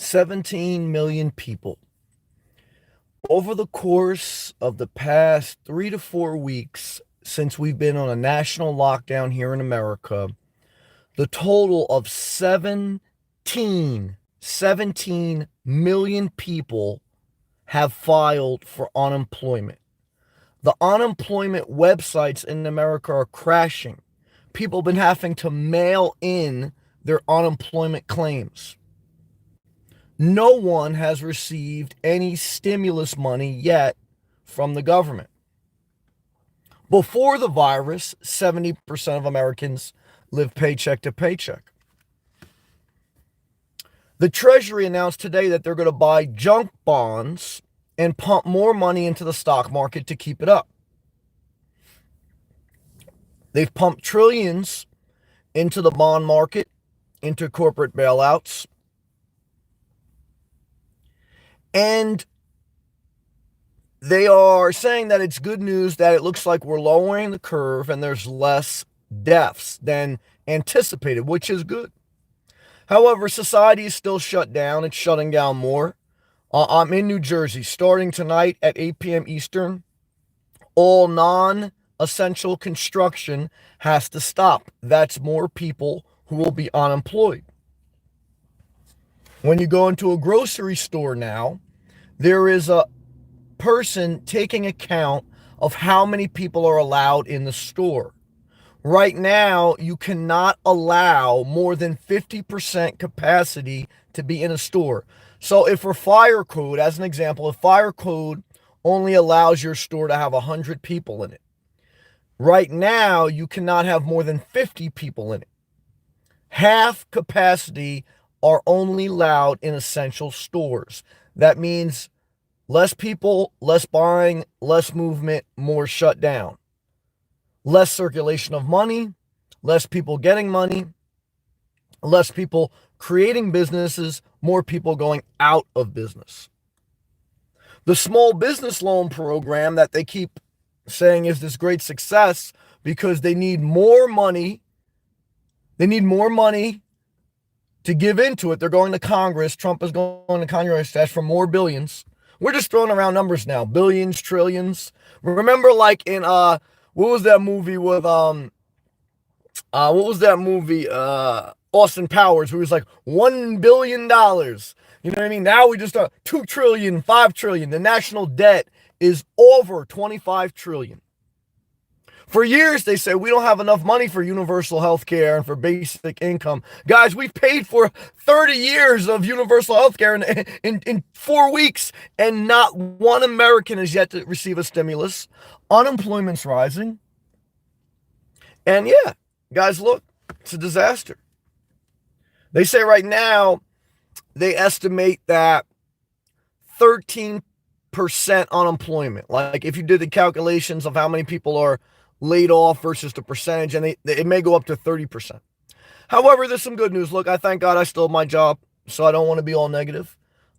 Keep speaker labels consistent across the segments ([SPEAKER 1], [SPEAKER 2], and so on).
[SPEAKER 1] 17 million people. Over the course of the past 3 to 4 weeks, since we've been on a national lockdown here in America, the total of 17 million people have filed for unemployment. The unemployment websites in America are crashing. People have been having to mail in their unemployment claims. No one has received any stimulus money yet from the government. Before the virus, 70% of Americans live paycheck to paycheck. The Treasury announced today that they're going to buy junk bonds and pump more money into the stock market to keep it up. They've pumped trillions into the bond market, into corporate bailouts. And they are saying that it's good news that it looks like we're lowering the curve and there's less deaths than anticipated, which is good. However, society is still shut down. It's shutting down more. I'm in New Jersey. Starting tonight at 8 p.m. Eastern, all non-essential construction has to stop. That's more people who will be unemployed. When you go into a grocery store now, there is a person taking account of how many people are allowed in the store. Right now, you cannot allow more than 50% capacity to be in a store. So if for fire code, as an example, if fire code only allows your store to have 100 people in it, right now you cannot have more than 50 people in it. Half capacity are only allowed in essential stores. That means less people, less buying, less movement, more shut down. Less circulation of money, less people getting money, less people creating businesses, more people going out of business. The small business loan program that they keep saying is this great success because they need more money. They need more money to give into it. They're going to Congress. Trump is going to Congress to ask for more billions. We're just throwing around numbers now. Billions, trillions. Remember like in what was that movie with Austin Powers, who was like $1 billion. You know what I mean? Now we just 2 trillion, 5 trillion. The national debt is over 25 trillion. For years, they say we don't have enough money for universal health care and for basic income. Guys, we've paid for 30 years of universal health care in 4 weeks, and not one American has yet to receive a stimulus. Unemployment's rising. And yeah, guys, look, it's a disaster. They say right now, they estimate that 13% unemployment. Like if you did the calculations of how many people are laid off versus the percentage, and it may go up to 30%. However, there's some good news. Look, I thank God I still have my job, so I don't want to be all negative.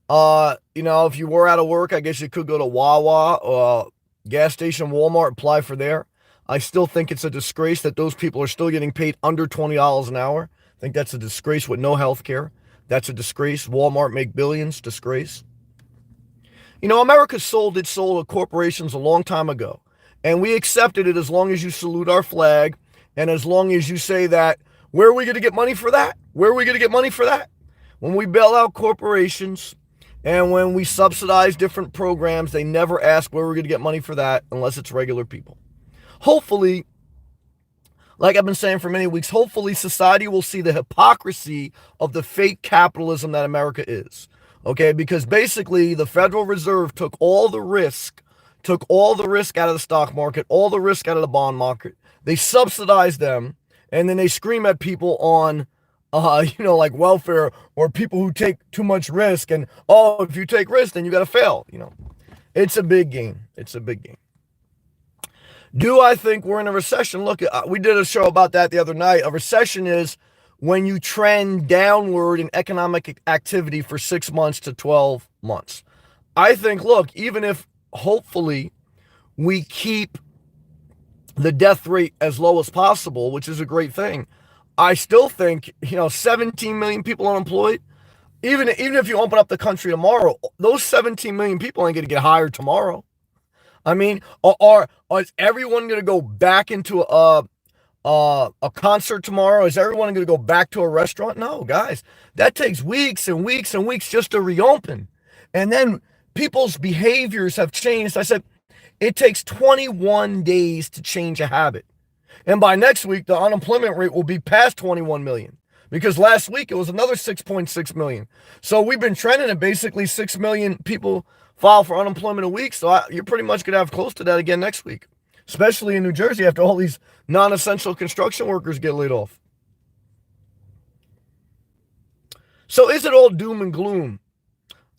[SPEAKER 1] If you were out of work, I guess you could go to Wawa, gas station, Walmart, apply for there. I still think it's a disgrace that those people are still getting paid under $20 an hour. I think that's a disgrace with no health care. That's a disgrace. Walmart make billions. Disgrace. America sold its soul to corporations a long time ago. And we accepted it as long as you salute our flag and as long as you say that, where are we going to get money for that? Where are we going to get money for that? When we bail out corporations and when we subsidize different programs, they never ask where we're going to get money for that unless it's regular people. Hopefully, like I've been saying for many weeks, hopefully society will see the hypocrisy of the fake capitalism that America is. Okay, because basically the Federal Reserve took all the risk out of the stock market, all the risk out of the bond market. They subsidize them, and then they scream at people on, like welfare or people who take too much risk. And, if you take risk, then you got to fail. It's a big game. It's a big game. Do I think we're in a recession? Look, we did a show about that the other night. A recession is when you trend downward in economic activity for 6 months to 12 months. I think, look, even if hopefully we keep the death rate as low as possible, which is a great thing, I still think, 17 million people unemployed. even if you open up the country tomorrow, those 17 million people ain't going to get hired tomorrow. I mean, is everyone going to go back into a concert tomorrow? Is everyone going to go back to a restaurant? No, guys. That takes weeks and weeks and weeks just to reopen. And then people's behaviors have changed. I said, it takes 21 days to change a habit. And by next week, the unemployment rate will be past 21 million. Because last week it was another 6.6 million. So we've been trending at basically 6 million people file for unemployment a week. So you're pretty much going to have close to that again next week, especially in New Jersey after all these non-essential construction workers get laid off. So is it all doom and gloom?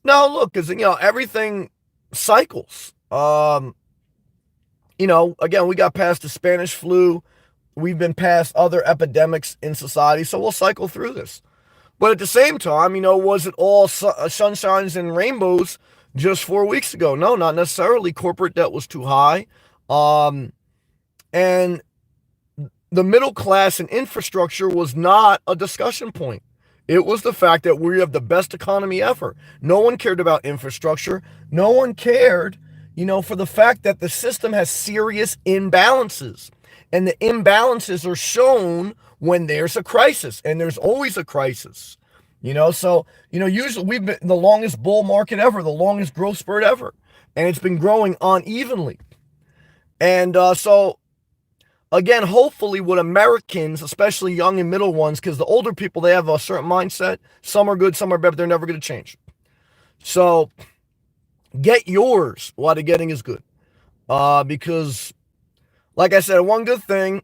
[SPEAKER 1] No, look, because, everything cycles. Again, we got past the Spanish flu. We've been past other epidemics in society, so we'll cycle through this. But at the same time, was it all sunshines and rainbows just 4 weeks ago? No, not necessarily. Corporate debt was too high. And the middle class and infrastructure was not a discussion point. It was the fact that we have the best economy ever. No one cared about infrastructure. No one cared, for the fact that the system has serious imbalances. And the imbalances are shown when there's a crisis, and there's always a crisis. So, usually we've been the longest bull market ever, the longest growth spurt ever, and it's been growing unevenly. And so, again, hopefully what Americans, especially young and middle ones, because the older people, they have a certain mindset. Some are good, some are bad, but they're never going to change. So, get yours while the getting is good. Because, like I said, one good thing,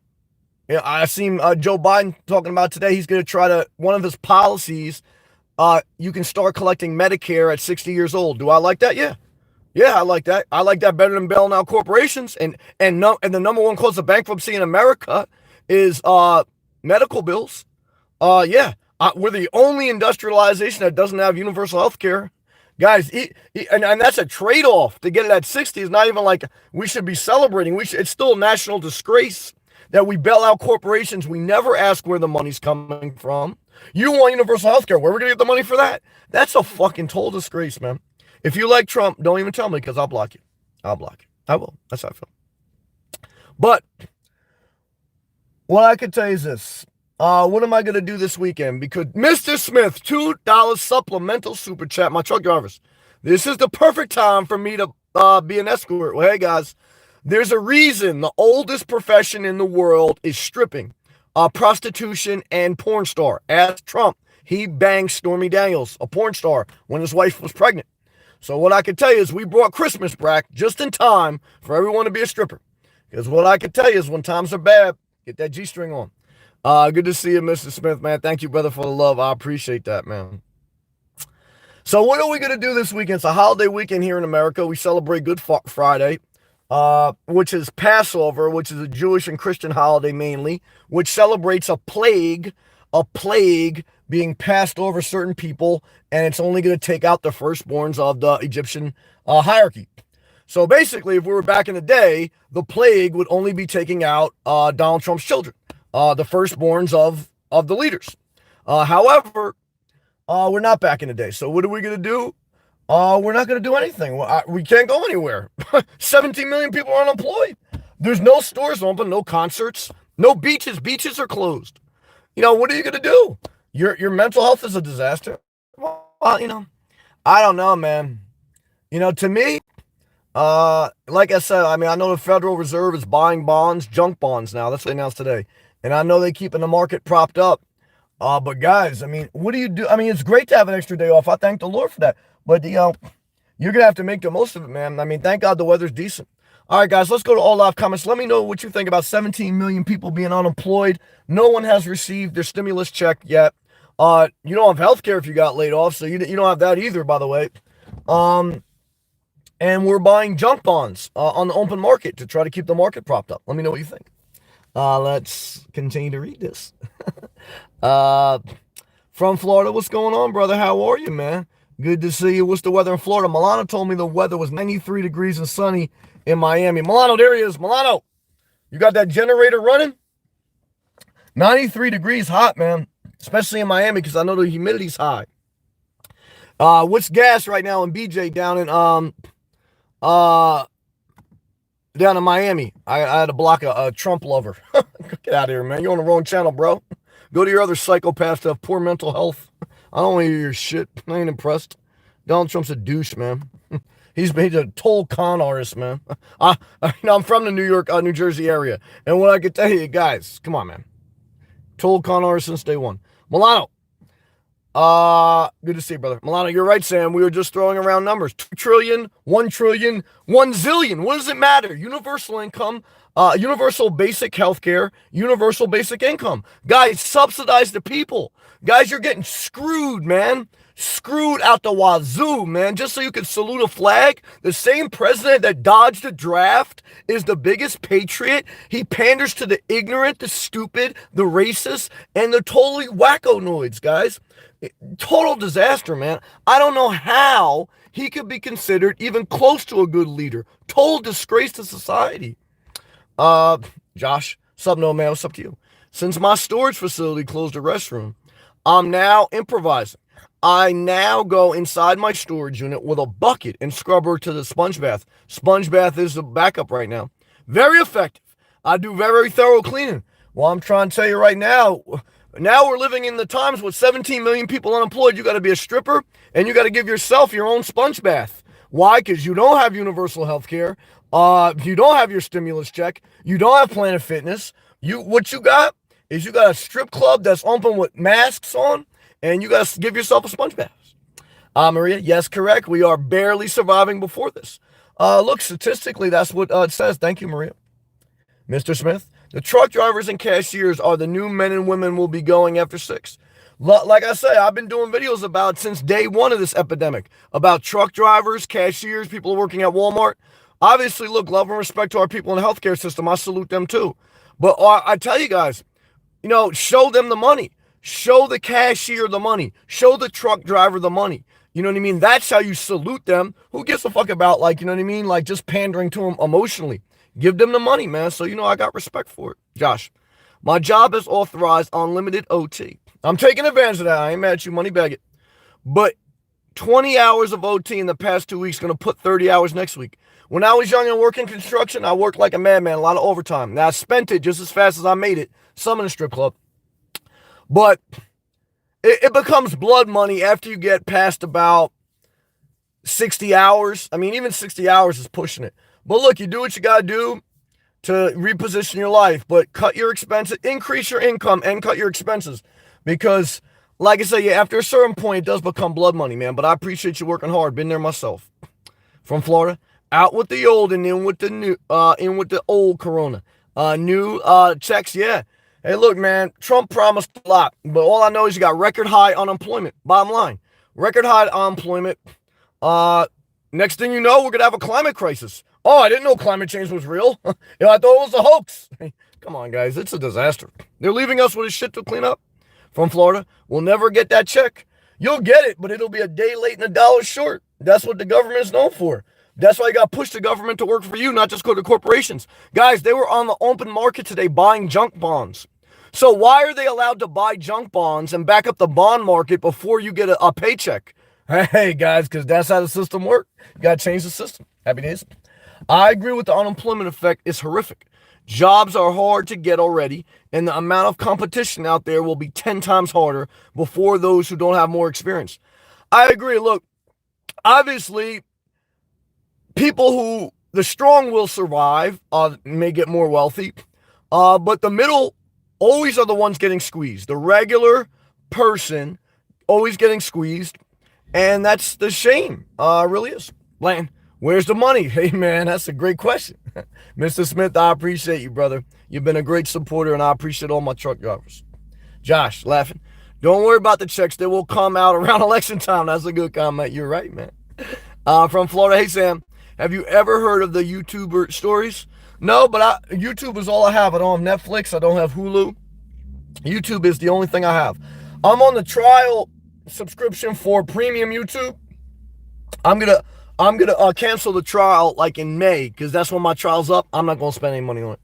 [SPEAKER 1] I seen Joe Biden talking about today, he's going to try to, one of his policies, you can start collecting Medicare at 60 years old. Do I like that? Yeah. Yeah, I like that. I like that better than bailing out corporations. And the number one cause of bankruptcy in America is medical bills. We're the only industrialization that doesn't have universal health care. Guys, and that's a trade-off. To get it at 60 is not even like we should be celebrating. It's still a national disgrace that we bail out corporations. We never ask where the money's coming from. You want universal health care. Where are we going to get the money for that? That's a fucking total disgrace, man. If you like Trump, don't even tell me because I'll block you. I'll block you. I will. That's how I feel. But what I can tell you is this. What am I going to do this weekend? Because Mr. Smith, $2 supplemental super chat, my truck drivers. This is the perfect time for me to be an escort. Well, hey, guys, there's a reason the oldest profession in the world is stripping, prostitution, and porn star. Ask Trump. He banged Stormy Daniels, a porn star, when his wife was pregnant. So what I can tell you is we brought Christmas back just in time for everyone to be a stripper. Because what I can tell you is when times are bad, get that G-string on. Good to see you, Mr. Smith, man. Thank you, brother, for the love. I appreciate that, man. So what are we going to do this weekend? It's a holiday weekend here in America. We celebrate Good Friday, which is Passover, which is a Jewish and Christian holiday mainly, which celebrates a plague being passed over certain people, and it's only going to take out the firstborns of the Egyptian hierarchy. So basically, if we were back in the day, the plague would only be taking out Donald Trump's children. The firstborns of the leaders. However, we're not back in the day. So what are we going to do? We're not going to do anything. We can't go anywhere. 17 million people are unemployed. There's no stores open, no concerts, no beaches. Beaches are closed. What are you going to do? Your mental health is a disaster. Well, I don't know, man. To me, like I said, I know the Federal Reserve is buying bonds, junk bonds now. That's what they announced today. And I know they're keeping the market propped up. But guys, what do you do? It's great to have an extra day off. I thank the Lord for that. But, you're going to have to make the most of it, man. Thank God the weather's decent. All right, guys, let's go to all live comments. Let me know what you think about 17 million people being unemployed. No one has received their stimulus check yet. You don't have health care if you got laid off, so you don't have that either, by the way. And we're buying junk bonds on the open market to try to keep the market propped up. Let me know what you think. Let's continue to read this. From Florida, what's going on, brother? How are you, man? Good to see you. What's the weather in Florida? Milano told me the weather was 93 degrees and sunny in Miami. Milano, there he is. Milano, you got that generator running? 93 degrees hot, man. Especially in Miami because I know the humidity's high. What's gas right now in BJ uh down in Miami? I had to block a Trump lover. Get out of here, man. You're on the wrong channel, bro. Go to your other psychopaths that have poor mental health. I don't want to hear your shit. I ain't impressed. Donald Trump's a douche, man. He's a total con artist, man. I'm from the New York, New Jersey area. And what I can tell you, guys, come on, man. Total con artist since day one. Milano. Good to see you, brother. Milano, you're right, Sam. We were just throwing around numbers. 2 trillion, 1 trillion, 1 zillion. What does it matter? Universal income, universal basic health care, universal basic income. Guys, subsidize the people. Guys, you're getting screwed, man. Screwed out the wazoo, man. Just so you can salute a flag. The same president that dodged the draft is the biggest patriot. He panders to the ignorant, the stupid, the racist, and the totally wacko-noids, guys. Total disaster, man. I don't know how he could be considered even close to a good leader. Total disgrace to society. Josh, sup, no man, what's up to you? Since my storage facility closed the restroom, I'm now improvising. I now go inside my storage unit with a bucket and scrubber to the sponge bath. Sponge bath is the backup right now. Very effective. I do very thorough cleaning. Well, I'm trying to tell you right now we're living in the times with 17 million people unemployed. You got to be a stripper and you got to give yourself your own sponge bath. Why? Because you don't have universal health care. You don't have your stimulus check. You don't have Planet Fitness. What you got is you got a strip club that's open with masks on, and you got to give yourself a sponge bath. Maria, yes, correct. We are barely surviving before this. Look, statistically, that's what it says. Thank you, Maria. Mr. Smith, the truck drivers and cashiers are the new men and women will be going after 6. Like I say, I've been doing videos about since day one of this epidemic, about truck drivers, cashiers, people working at Walmart. Obviously, look, love and respect to our people in the healthcare system. I salute them too. But I tell you guys, show them the money. Show the cashier the money. Show the truck driver the money. You know what I mean? That's how you salute them. Who gives a fuck about, just pandering to them emotionally? Give them the money, man. So, I got respect for it. Josh, my job has authorized unlimited OT. I'm taking advantage of that. I ain't mad at you, money bag it. But 20 hours of OT in the past 2 weeks, going to put 30 hours next week. When I was young and working construction, I worked like a madman, a lot of overtime. Now, I spent it just as fast as I made it, some in a strip club. But it becomes blood money after you get past about 60 hours. I mean, even 60 hours is pushing it. But look, you do what you got to do to reposition your life. But cut your expenses, increase your income, and cut your expenses. Because, like I say, yeah, after a certain point, it does become blood money, man. But I appreciate you working hard. Been there myself. From Florida, out with the old and in with the new, in with the old corona. New checks, yeah. Hey, look, man, Trump promised a lot, but all I know is you got record high unemployment. Bottom line, record high unemployment. Next thing you know, we're going to have a climate crisis. Oh, I didn't know climate change was real. I thought it was a hoax. Come on, guys, it's a disaster. They're leaving us with a shit to clean up. From Florida, we'll never get that check. You'll get it, but it'll be a day late and a dollar short. That's what the government is known for. That's why you got to push the government to work for you, not just go to corporations. Guys, they were on the open market today buying junk bonds. So why are they allowed to buy junk bonds and back up the bond market before you get a paycheck? Hey, guys, because that's how the system works. You got to change the system. Happy days. I agree with the unemployment effect is horrific. Jobs are hard to get already, and the amount of competition out there will be 10 times harder before those who don't have more experience. I agree. Look, obviously, the strong will survive, may get more wealthy, but the middle always are the ones getting squeezed. The regular person always getting squeezed, and that's the shame. Really is. Blanton, where's the money? Hey, man, that's a great question. Mr. Smith, I appreciate you, brother. You've been a great supporter, and I appreciate all my truck drivers. Josh, laughing. Don't worry about the checks. They will come out around election time. That's a good comment. You're right, man. From Florida, hey, Sam, have you ever heard of the YouTuber stories? No, but YouTube is all I have. I don't have Netflix. I don't have Hulu. YouTube is the only thing I have. I'm on the trial subscription for premium YouTube. I'm gonna cancel the trial like in May because that's when my trial's up. I'm not gonna spend any money on it.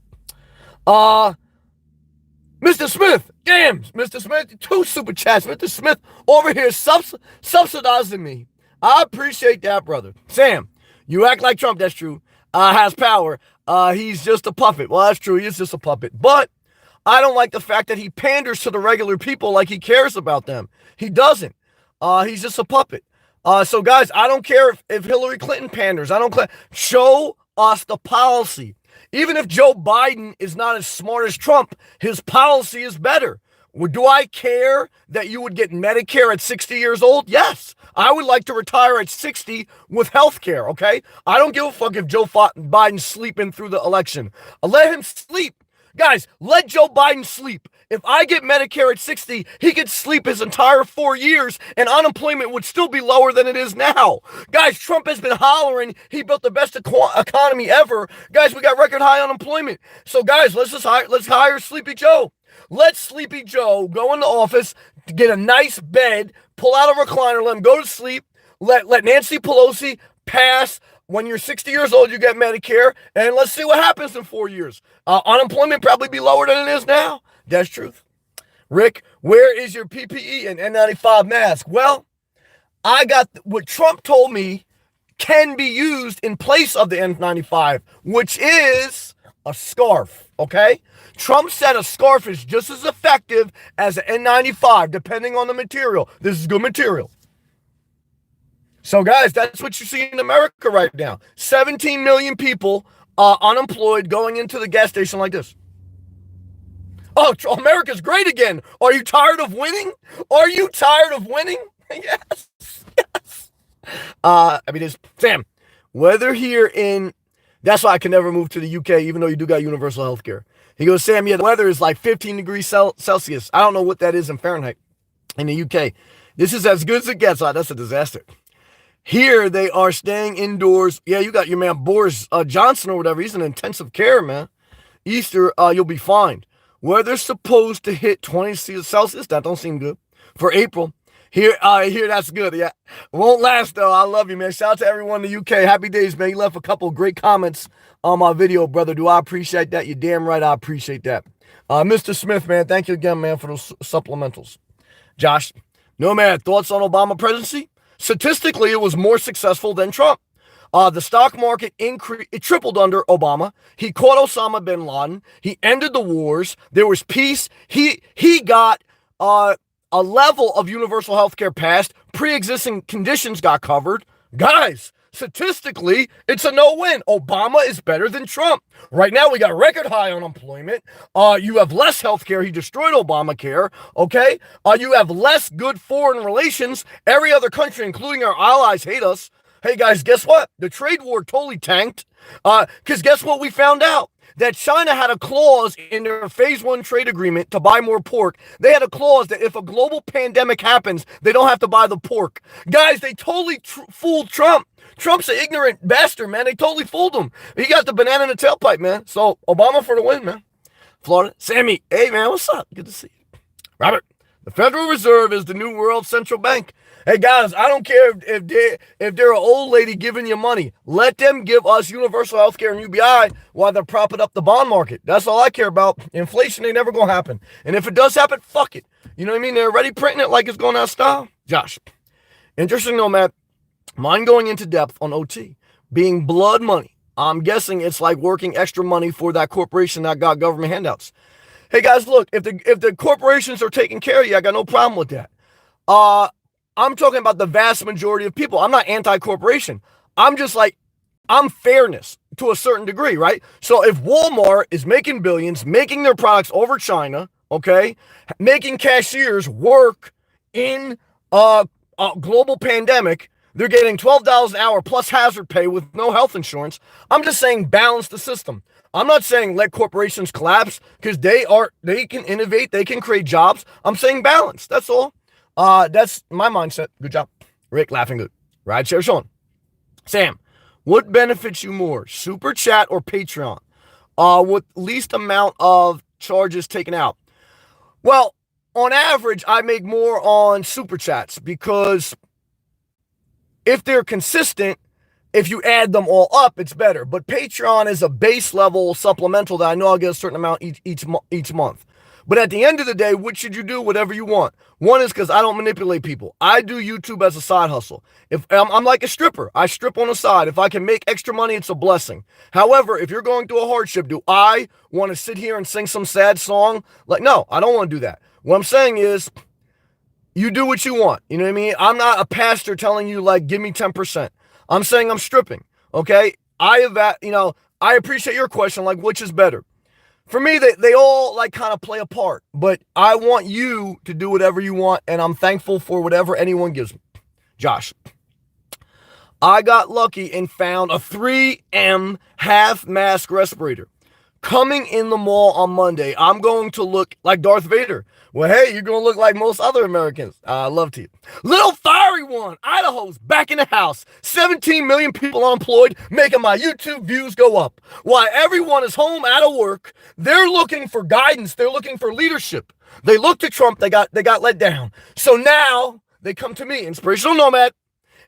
[SPEAKER 1] Mr. Smith, damn, Mr. Smith, 2 super chats. Mr. Smith over here subsidizing me. I appreciate that, brother. Sam, you act like Trump, that's true, has power. He's just a puppet. Well, that's true, he is just a puppet. But I don't like the fact that he panders to the regular people like he cares about them. He doesn't. He's just a puppet. So, guys, I don't care if Hillary Clinton panders. I don't care. Show us the policy. Even if Joe Biden is not as smart as Trump, his policy is better. Do I care that you would get Medicare at 60 years old? Yes. I would like to retire at 60 with health care, okay? I don't give a fuck if Joe Biden's sleeping through the election. Let him sleep. Guys, let Joe Biden sleep. If I get Medicare at 60, he could sleep his entire 4 years and unemployment would still be lower than it is now. Guys, Trump has been hollering he built the best economy ever. Guys, we got record high unemployment. So guys, let's hire Sleepy Joe. Let Sleepy Joe go in the office, get a nice bed, pull out a recliner, let him go to sleep, let Nancy Pelosi pass. When you're 60 years old, you get Medicare, and let's see what happens in 4 years. Unemployment probably be lower than it is now. That's truth. Rick, where is your PPE and N95 mask? Well, I got what Trump told me can be used in place of the N95, which is a scarf, okay? Trump said a scarf is just as effective as an N95, depending on the material. This is good material. So, guys, that's what you see in America right now. 17 million people unemployed going into the gas station like this. Oh, America's great again. Are you tired of winning? Are you tired of winning? Yes. Yes. Sam, whether here in, that's why I can never move to the UK, even though you do got universal health care. He goes, Sam, yeah, the weather is like 15 degrees Celsius. I don't know what that is in Fahrenheit in the UK. This is as good as it gets. That's a disaster. Here, they are staying indoors. Yeah, you got your man Boris Johnson or whatever. He's in intensive care, man. Easter, you'll be fine. Weather's supposed to hit 20 Celsius. That don't seem good. For April. Here, that's good. Yeah. Won't last, though. I love you, man. Shout out to everyone in the UK. Happy days, man. You left a couple of great comments on my video, brother. Do I appreciate that? You're damn right I appreciate that. Mr. Smith, man, thank you again, man, for those supplementals. Josh, no, man, thoughts on Obama presidency? Statistically, it was more successful than Trump. The stock market it tripled under Obama. He caught Osama bin Laden. He ended the wars. There was peace. He got a level of universal health care passed. Pre-existing conditions got covered. Guys, statistically, it's a no-win. Obama is better than Trump. Right now, we got record high unemployment. You have less health care. He destroyed Obamacare, okay? You have less good foreign relations. Every other country, including our allies, hate us. Hey, guys, guess what? The trade war totally tanked. Because guess what we found out? That China had a clause in their phase 1 trade agreement to buy more pork. They had a clause that if a global pandemic happens, they don't have to buy the pork. Guys, they totally fooled Trump. Trump's an ignorant bastard, man. They totally fooled him. He got the banana in the tailpipe, man. So, Obama for the win, man. Florida. Sammy, hey, man, what's up? Good to see you. Robert, the Federal Reserve is the new world central bank. Hey, guys, I don't care if they're an old lady giving you money. Let them give us universal health care and UBI while they're propping up the bond market. That's all I care about. Inflation ain't never going to happen. And if it does happen, fuck it. You know what I mean? They're already printing it like it's going out of style. Josh, interesting though, Matt. Mine going into depth on OT being blood money. I'm guessing it's like working extra money for that corporation that got government handouts. Hey, guys, look, if the corporations are taking care of you, I got no problem with that. I'm talking about the vast majority of people. I'm not anti-corporation. I'm fairness to a certain degree, right? So if Walmart is making billions, making their products over China, okay, making cashiers work in a global pandemic, they're getting $12 an hour plus hazard pay with no health insurance. I'm just saying balance the system. I'm not saying let corporations collapse because they can innovate, they can create jobs. I'm saying balance. That's all. That's my mindset. Good job. Rick, laughing good. Rideshare Sean. Sam, what benefits you more, Super Chat or Patreon? With least amount of charges taken out. Well, on average, I make more on Super Chats because if they're consistent, if you add them all up, it's better. But Patreon is a base level supplemental that I know I'll get a certain amount each month. But at the end of the day, what should you do? Whatever you want. One is because I don't manipulate people. I do YouTube as a side hustle. If I'm like a stripper, I strip on the side. If I can make extra money, it's a blessing. However, if you're going through a hardship, do I want to sit here and sing some sad song? Like, no, I don't want to do that. What I'm saying is, you do what you want. You know what I mean? I'm not a pastor telling you, like, give me 10%. I'm saying I'm stripping. Okay? I appreciate your question, like, which is better? For me, they all like kind of play a part, but I want you to do whatever you want, and I'm thankful for whatever anyone gives me. Josh, I got lucky and found a 3M half mask respirator. Coming in the mall on Monday, I'm going to look like Darth Vader. Well, hey, you're going to look like most other Americans. I love to you. Little fiery one, Idaho's back in the house. 17 million people unemployed, making my YouTube views go up. While everyone is home out of work, they're looking for guidance. They're looking for leadership. They looked at Trump. They got let down. So now they come to me, Inspirational Nomad,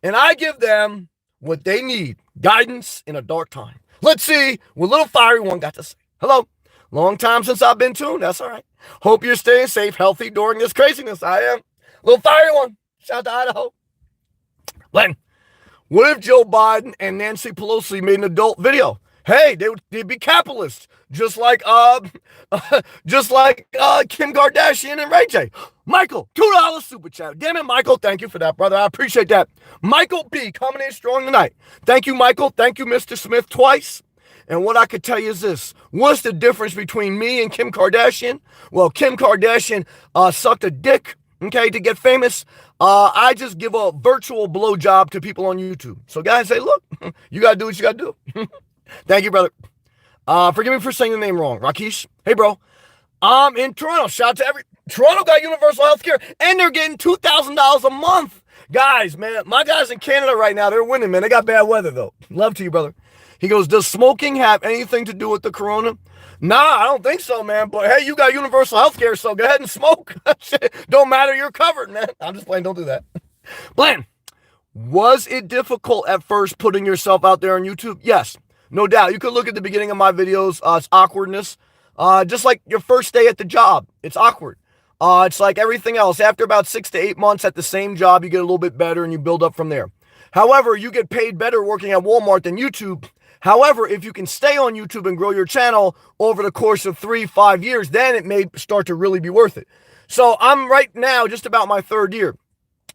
[SPEAKER 1] and I give them what they need, guidance in a dark time. Let's see what little fiery one got to say. Hello. Long time since I've been tuned. That's all right. Hope you're staying safe, healthy during this craziness. I am. Little fiery one. Shout out to Idaho. Len, what if Joe Biden and Nancy Pelosi made an adult video? Hey, they'd be capitalists, just like Kim Kardashian and Ray J. Michael, $2 super chat. Damn it, Michael. Thank you for that, brother. I appreciate that. Michael B coming in strong tonight. Thank you, Michael. Thank you, Mr. Smith, twice. And what I could tell you is this. What's the difference between me and Kim Kardashian? Well, Kim Kardashian sucked a dick, okay, to get famous. I just give a virtual blowjob to people on YouTube. So guys say, look, you got to do what you got to do. Thank you, brother. Forgive me for saying the name wrong. Rakesh, hey, bro. I'm in Toronto. Shout out to Toronto got universal health care, and they're getting $2,000 a month. Guys, man, my guys in Canada right now, they're winning, man. They got bad weather, though. Love to you, brother. He goes, does smoking have anything to do with the corona? Nah, I don't think so, man. But hey, you got universal health care, so go ahead and smoke. Don't matter, you're covered, man. I'm just playing, don't do that. Bland, was it difficult at first putting yourself out there on YouTube? Yes, no doubt. You could look at the beginning of my videos. It's awkwardness. Just like your first day at the job, it's awkward. It's like everything else. After about 6 to 8 months at the same job, you get a little bit better and you build up from there. However, you get paid better working at Walmart than YouTube. However, if you can stay on YouTube and grow your channel over the course of 3-5 years, then it may start to really be worth it. So I'm right now just about my 3rd year.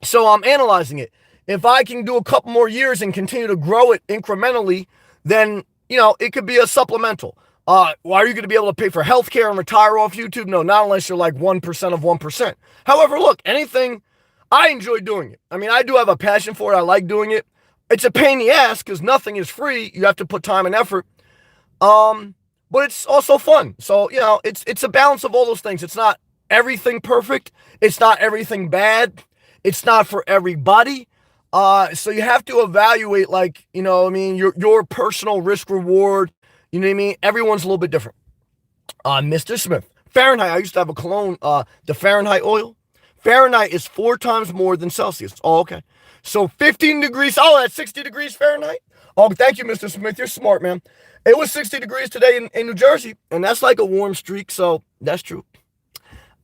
[SPEAKER 1] So I'm analyzing it. If I can do a couple more years and continue to grow it incrementally, then, it could be a supplemental. Are you going to be able to pay for healthcare and retire off YouTube? No, not unless you're like 1% of 1%. However, look, anything, I enjoy doing it. I mean, I do have a passion for it. I like doing it. It's a pain in the ass because nothing is free. You have to put time and effort. But it's also fun. So, it's a balance of all those things. It's not everything perfect. It's not everything bad. It's not for everybody. So you have to evaluate, like, your personal risk reward. You know what I mean? Everyone's a little bit different. Mr. Smith, Fahrenheit. I used to have a cologne, the Fahrenheit oil. Fahrenheit is 4 times more than Celsius. Oh, okay. So 15 degrees. Oh, that's 60 degrees Fahrenheit. Oh, thank you, Mr. Smith. You're smart, man. It was 60 degrees today in New Jersey, and that's like a warm streak, so that's true.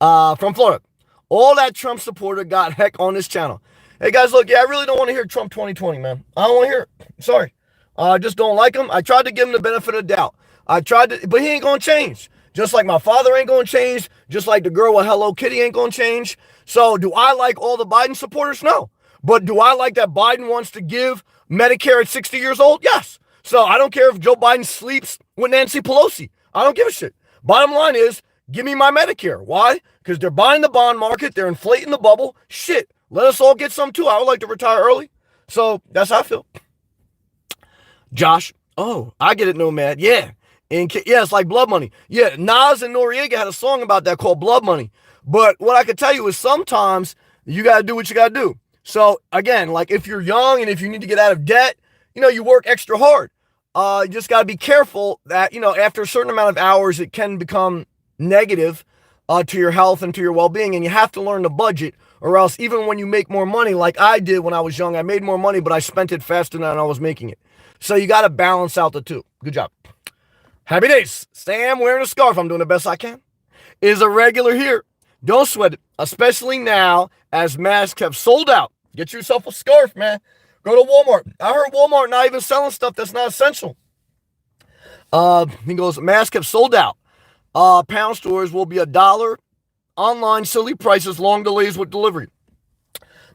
[SPEAKER 1] From Florida. All that Trump supporter got heck on this channel. Hey, guys, look, I really don't want to hear Trump 2020, man. I don't want to hear it. Sorry. I just don't like him. I tried to give him the benefit of the doubt. But he ain't going to change. Just like my father ain't going to change. Just like the girl with Hello Kitty ain't going to change. So do I like all the Biden supporters? No. But do I like that Biden wants to give Medicare at 60 years old? Yes. So I don't care if Joe Biden sleeps with Nancy Pelosi. I don't give a shit. Bottom line is, give me my Medicare. Why? Because they're buying the bond market. They're inflating the bubble. Shit. Let us all get some too. I would like to retire early. So that's how I feel. Josh. Oh, I get it, Nomad. Yeah. Yeah, it's like Blood Money. Yeah, Nas and Noriega had a song about that called Blood Money. But what I could tell you is sometimes you got to do what you got to do. So, again, like if you're young and if you need to get out of debt, you work extra hard. You just got to be careful that, after a certain amount of hours, it can become negative to your health and to your well-being. And you have to learn to budget, or else even when you make more money, like I did when I was young, I made more money, but I spent it faster than I was making it. So you got to balance out the two. Good job. Happy days. Sam, wearing a scarf. I'm doing the best I can. is a regular here. Don't sweat it, especially now as masks have sold out. Get yourself a scarf, man. Go to Walmart. I heard Walmart not even selling stuff that's not essential. He goes, masks have sold out. Pound stores will be $1. Online silly prices, long delays with delivery.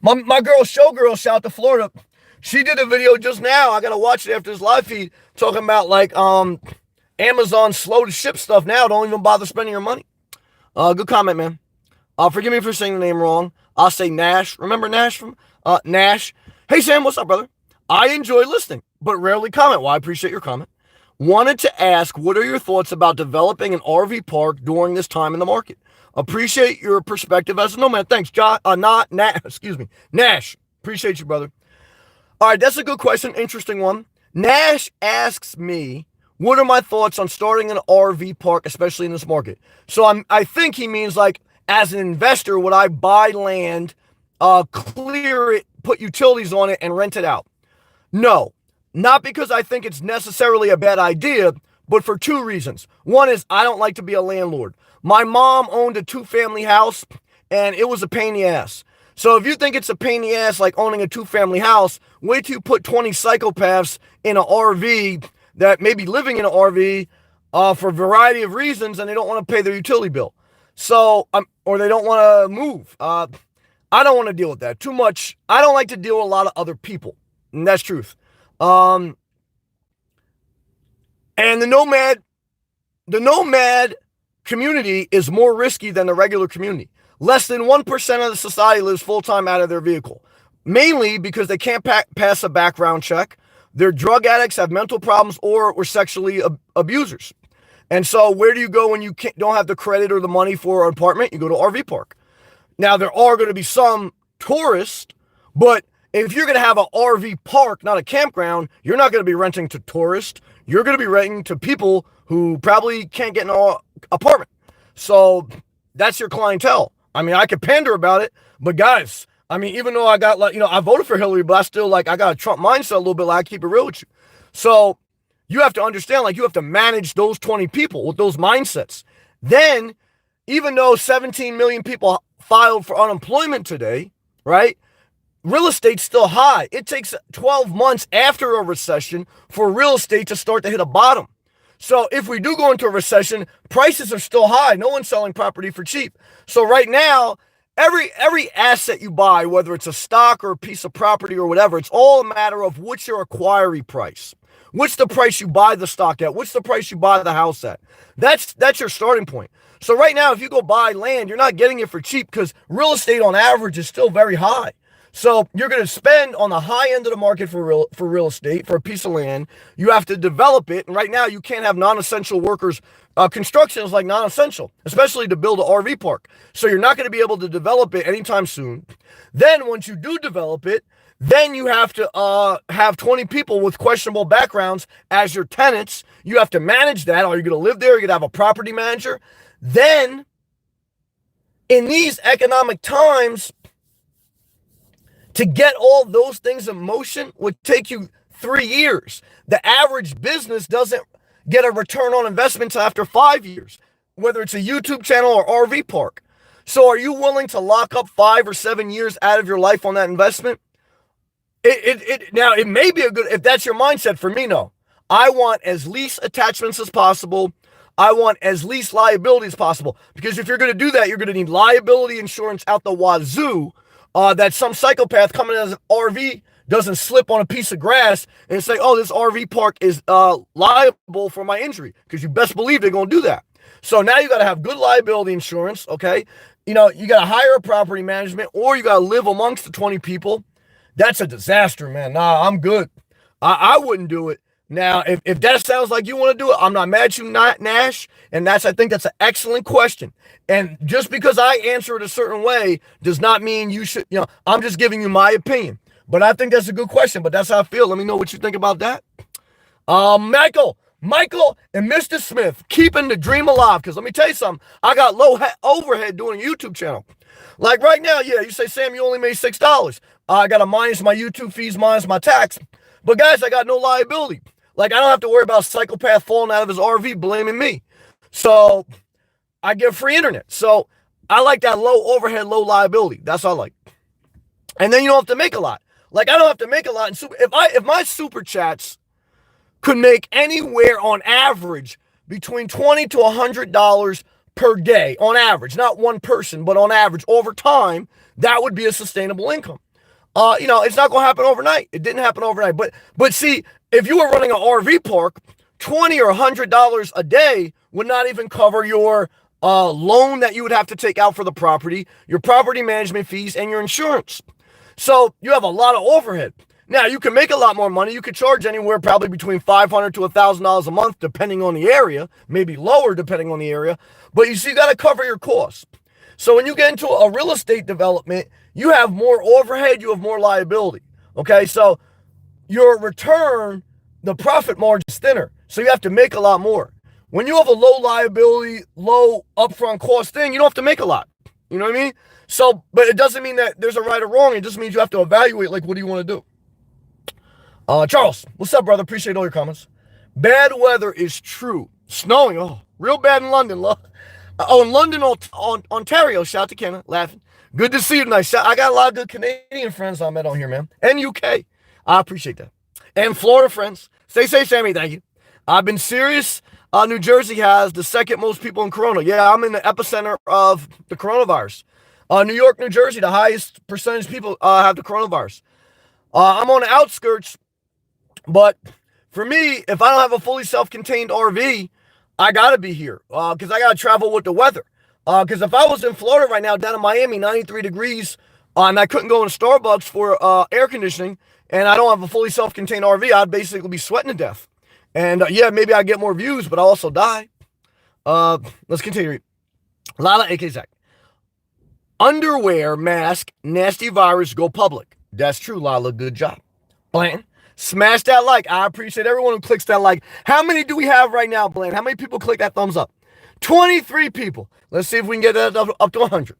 [SPEAKER 1] My girl, Showgirl, shout out to Florida. She did a video just now. I gotta watch it after this live feed, talking about like Amazon slow to ship stuff now. Don't even bother spending your money. Good comment, man. Forgive me for saying the name wrong. I'll say Nash. Remember Nash from Nash? Hey Sam, what's up, brother? I enjoy listening, but rarely comment. Well, I appreciate your comment. Wanted to ask, what are your thoughts about developing an RV park during this time in the market? Appreciate your perspective as a nomad. Thanks, John. Nash. Appreciate you, brother. All right, that's a good question. Interesting one. Nash asks me, what are my thoughts on starting an RV park, especially in this market? So I think he means like, as an investor, would I buy land, clear it, put utilities on it, and rent it out? No, not because I think it's necessarily a bad idea, but for two reasons. One is I don't like to be a landlord. My mom owned a 2-family house, and it was a pain in the ass. So if you think it's a pain in the ass like owning a 2-family house, wait till you put 20 psychopaths in an RV that may be living in an RV for a variety of reasons, and they don't want to pay their utility bill. So, or they don't want to move. I don't want to deal with that too much. I don't like to deal with a lot of other people, and that's truth. And the nomad community is more risky than the regular community. Less than 1% of the society lives full-time out of their vehicle, mainly because they can't pass a background check. They're drug addicts, have mental problems, or were sexually abusers. And so where do you go when you don't have the credit or the money for an apartment? You go to RV park. Now, there are going to be some tourists, but if you're going to have an RV park, not a campground, you're not going to be renting to tourists. You're going to be renting to people who probably can't get an apartment. So that's your clientele. I mean, I could pander about it, but guys, I mean, even though I got like, I voted for Hillary, but I still like, I got a Trump mindset a little bit, like I keep it real with you. So you have to understand, like you have to manage those 20 people with those mindsets. Then, even though 17 million people filed for unemployment today, right? Real estate's still high. It takes 12 months after a recession for real estate to start to hit a bottom. So if we do go into a recession, prices are still high. No one's selling property for cheap. So right now, every asset you buy, whether it's a stock or a piece of property or whatever, it's all a matter of what's your acquiring price. What's the price you buy the stock at? What's the price you buy the house at? That's your starting point. So right now, if you go buy land, you're not getting it for cheap because real estate on average is still very high. So you're going to spend on the high end of the market for real estate, for a piece of land. You have to develop it. And right now you can't have non-essential workers. Construction is like non-essential, especially to build an RV park. So you're not going to be able to develop it anytime soon. Then once you do develop it, then you have to have 20 people with questionable backgrounds as your tenants. You have to manage that. Are you going to live there? You're going to have a property manager. Then in these economic times, to get all those things in motion would take you 3 years. The average business doesn't get a return on investment until after 5 years, whether it's a YouTube channel or RV park. So are you willing to lock up 5 or 7 years out of your life on that investment? Now, it may be a good, if that's your mindset. For me, no. I want as least attachments as possible. I want as least liability as possible. Because if you're going to do that, you're going to need liability insurance out the wazoo. That some psychopath coming as an RV doesn't slip on a piece of grass and say, oh, this RV park is liable for my injury. Because you best believe they're going to do that. So now you got to have good liability insurance, okay? You got to hire a property management, or you got to live amongst the 20 people. That's a disaster, man. Nah, I'm good. I wouldn't do it. Now, if that sounds like you want to do it, I'm not mad at you, Nash. And I think that's an excellent question. And just because I answer it a certain way does not mean you should, I'm just giving you my opinion. But I think that's a good question, but that's how I feel. Let me know what you think about that. Michael and Mr. Smith, keeping the dream alive. Because let me tell you something, I got low overhead doing a YouTube channel. Like right now, yeah, you say, Sam, you only made $6. I got to minus my YouTube fees, minus my tax. But guys, I got no liability. Like, I don't have to worry about a psychopath falling out of his RV blaming me. So I get free internet. So I like that low overhead, low liability. That's what I like. And then you don't have to make a lot. Like I don't have to make a lot. In if my super chats could make anywhere on average between $20 to $100 per day on average, not one person, but on average over time, that would be a sustainable income. It's not going to happen overnight. It didn't happen overnight. But see, if you were running an RV park, $20 or $100 a day would not even cover your loan that you would have to take out for the property, your property management fees, and your insurance. So you have a lot of overhead. Now, you can make a lot more money. You could charge anywhere probably between $500 to $1,000 a month, depending on the area, maybe lower depending on the area. But you see, you got to cover your costs. So when you get into a real estate development, you have more overhead, you have more liability. Okay, so your return, the profit margin is thinner. So you have to make a lot more. When you have a low liability, low upfront cost thing, you don't have to make a lot. You know what I mean? So, but it doesn't mean that there's a right or wrong. It just means you have to evaluate, like, what do you want to do? Charles, what's up, brother? Appreciate all your comments. Bad weather is true. Snowing, real bad in London. In London, Ontario. Shout out to Kenna, laughing. Good to see you tonight. I got a lot of good Canadian friends I met on here, man. And UK. I appreciate that. And Florida friends. Stay safe, Sammy. Thank you. I've been serious. New Jersey has the second most people in corona. Yeah, I'm in the epicenter of the coronavirus. New York, New Jersey, the highest percentage of people have the coronavirus. I'm on the outskirts, but for me, if I don't have a fully self-contained RV, I got to be here because I got to travel with the weather. Because if I was in Florida right now, down in Miami, 93 degrees, and I couldn't go in Starbucks for air conditioning, and I don't have a fully self-contained RV, I'd basically be sweating to death. And maybe I get more views, but I'll also die. Let's continue. Lala, aka Zach. Underwear, mask, nasty virus, go public. That's true, Lala. Good job. Blanton, smash that like. I appreciate everyone who clicks that like. How many do we have right now, Blanton? How many people click that thumbs up? 23 people. Let's see if we can get that up to 100.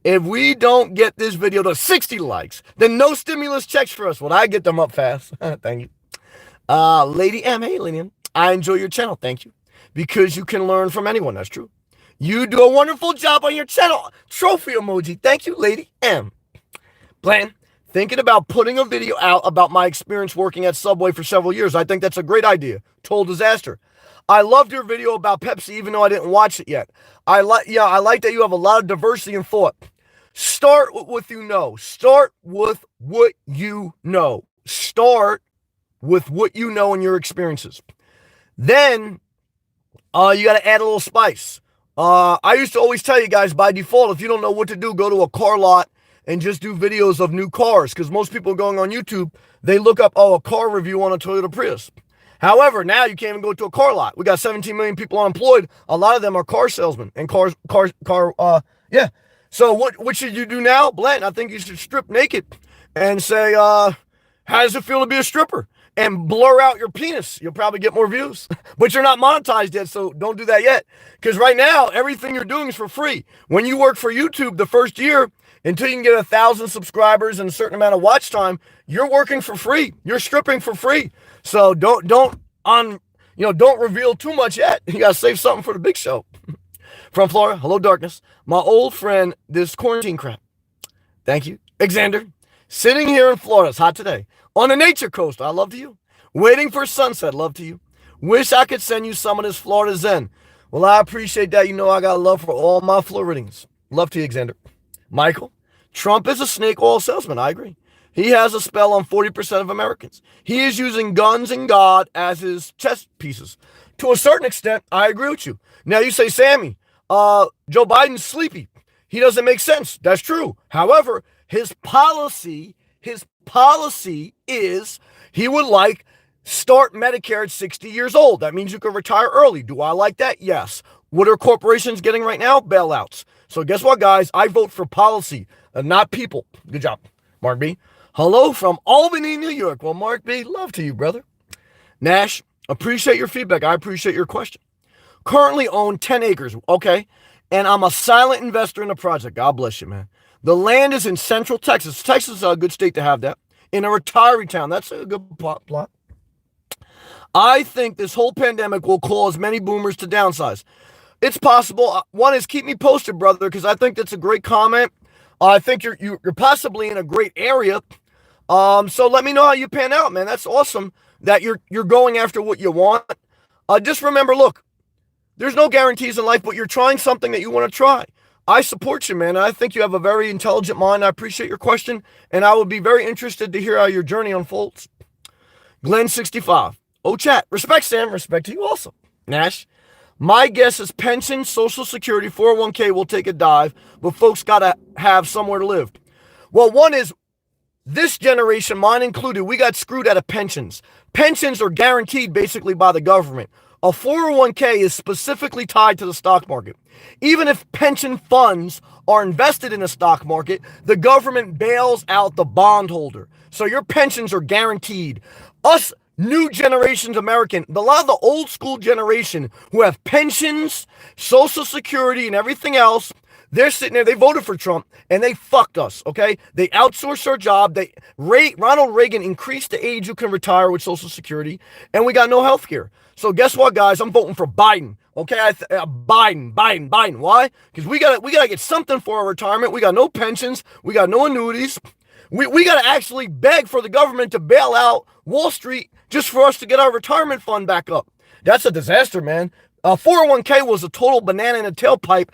[SPEAKER 1] If we don't get this video to 60 likes, then no stimulus checks for us. Well, I get them up fast. Thank you. Lady M, hey, Lady M. I enjoy your channel. Thank you. Because you can learn from anyone. That's true. You do a wonderful job on your channel. Trophy emoji. Thank you, Lady M. Blanton, thinking about putting a video out about my experience working at Subway for several years. I think that's a great idea. Total disaster. I loved your video about Pepsi, even though I didn't watch it yet. I like that you have a lot of diversity in thought. Start with what you know. Start with what you know. Start with what you know and your experiences. Then you got to add a little spice. I used to always tell you guys by default, if you don't know what to do, go to a car lot and just do videos of new cars. Because most people going on YouTube, they look up, a car review on a Toyota Prius. However, now you can't even go to a car lot. We got 17 million people unemployed. A lot of them are car salesmen and So what should you do now? Blanton, I think you should strip naked and say, how does it feel to be a stripper? And blur out your penis. You'll probably get more views. But you're not monetized yet, so don't do that yet. Because right now, everything you're doing is for free. When you work for YouTube the first year, until you can get 1,000 subscribers and a certain amount of watch time, you're working for free. You're stripping for free. So don't reveal too much yet. You gotta save something for the big show. From Florida, hello darkness. My old friend, this quarantine crap. Thank you. Xander, sitting here in Florida, it's hot today. On the nature coast, I love to you. Waiting for sunset, love to you. Wish I could send you some of this Florida Zen. Well, I appreciate that. You know I got love for all my Floridians. Love to you, Xander. Michael, Trump is a snake oil salesman. I agree. He has a spell on 40% of Americans. He is using guns and God as his chess pieces. To a certain extent, I agree with you. Now you say, Sammy, Joe Biden's sleepy. He doesn't make sense. That's true. However, his policy is he would like start Medicare at 60 years old. That means you can retire early. Do I like that? Yes. What are corporations getting right now? Bailouts. So guess what, guys? I vote for policy, not people. Good job. Mark B. Hello from Albany, New York. Well, Mark B., love to you, brother. Nash, appreciate your feedback. I appreciate your question. Currently own 10 acres. Okay. And I'm a silent investor in the project. God bless you, man. The land is in Central Texas. Texas is a good state to have that. In a retiree town. That's a good plot. I think this whole pandemic will cause many boomers to downsize. It's possible. One is keep me posted, brother, because I think that's a great comment. I think you're possibly in a great area. So let me know how you pan out, man. That's awesome that you're going after what you want. Just remember, look, there's no guarantees in life, but you're trying something that you want to try. I support you, man. I think you have a very intelligent mind. I appreciate your question, and I would be very interested to hear how your journey unfolds. Glenn65. Oh, chat. Respect, Sam. Respect to you also. Nash. My guess is pension, Social Security, 401k will take a dive, but folks got to have somewhere to live. Well, one is this generation, mine included, we got screwed out of pensions. Pensions are guaranteed basically by the government. A 401k is specifically tied to the stock market. Even if pension funds are invested in the stock market, the government bails out the bondholder. So your pensions are guaranteed. Us new generations American, a lot of the old school generation who have pensions, Social Security, and everything else, they're sitting there, they voted for Trump, and they fucked us, okay? They outsourced our job. Ronald Reagan increased the age you can retire with Social Security, and we got no health care. So guess what, guys? I'm voting for Biden, okay? Biden. Why? Because we gotta get something for our retirement. We got no pensions. We got no annuities. We got to actually beg for the government to bail out Wall Street just for us to get our retirement fund back up. That's a disaster, man. 401k was a total banana in a tailpipe.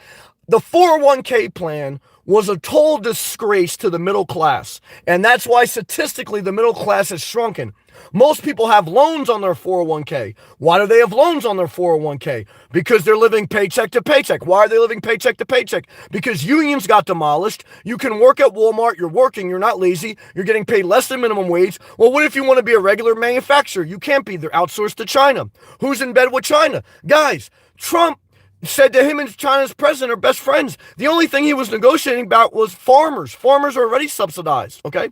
[SPEAKER 1] The 401k plan was a total disgrace to the middle class. And that's why statistically the middle class has shrunken. Most people have loans on their 401k. Why do they have loans on their 401k? Because they're living paycheck to paycheck. Why are they living paycheck to paycheck? Because unions got demolished. You can work at Walmart. You're working. You're not lazy. You're getting paid less than minimum wage. Well, what if you want to be a regular manufacturer? You can't be. They're outsourced to China. Who's in bed with China? Guys, Trump said that him and China's president are best friends. The only thing he was negotiating about was farmers. Farmers are already subsidized, okay?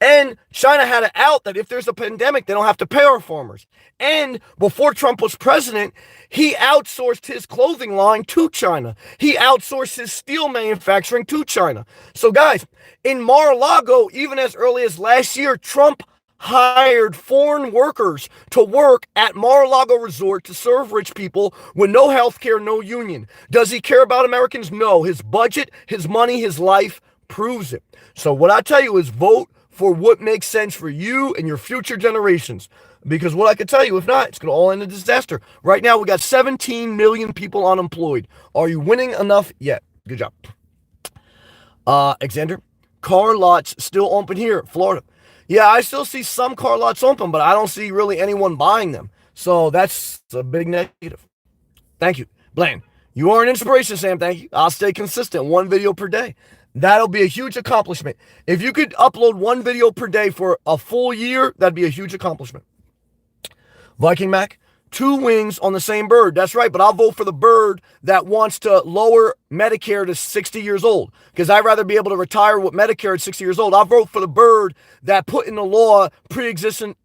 [SPEAKER 1] And China had it out that if there's a pandemic, they don't have to pay our farmers. And before Trump was president, he outsourced his clothing line to China. He outsourced his steel manufacturing to China. So guys, in Mar-a-Lago, even as early as last year, Trump hired foreign workers to work at Mar-a-Lago Resort to serve rich people with no health care, no union. Does he care about Americans? No. His budget, his money, his life proves it. So what I tell you is vote for what makes sense for you and your future generations. Because what I can tell you, if not, it's going to all end in disaster. Right now, we got 17 million people unemployed. Are you winning enough yet? Good job. Alexander, car lots still open here, Florida. Yeah, I still see some car lots open, but I don't see really anyone buying them. So that's a big negative. Thank you. Blaine, you are an inspiration, Sam. Thank you. I'll stay consistent. 1 video per day. That'll be a huge accomplishment. If you could upload 1 video per day for a full year, that'd be a huge accomplishment. Viking Mac, 2 wings on the same bird. That's right, but I'll vote for the bird that wants to lower Medicare to 60 years old because I'd rather be able to retire with Medicare at 60 years old. I'll vote for the bird that put in the law pre-existing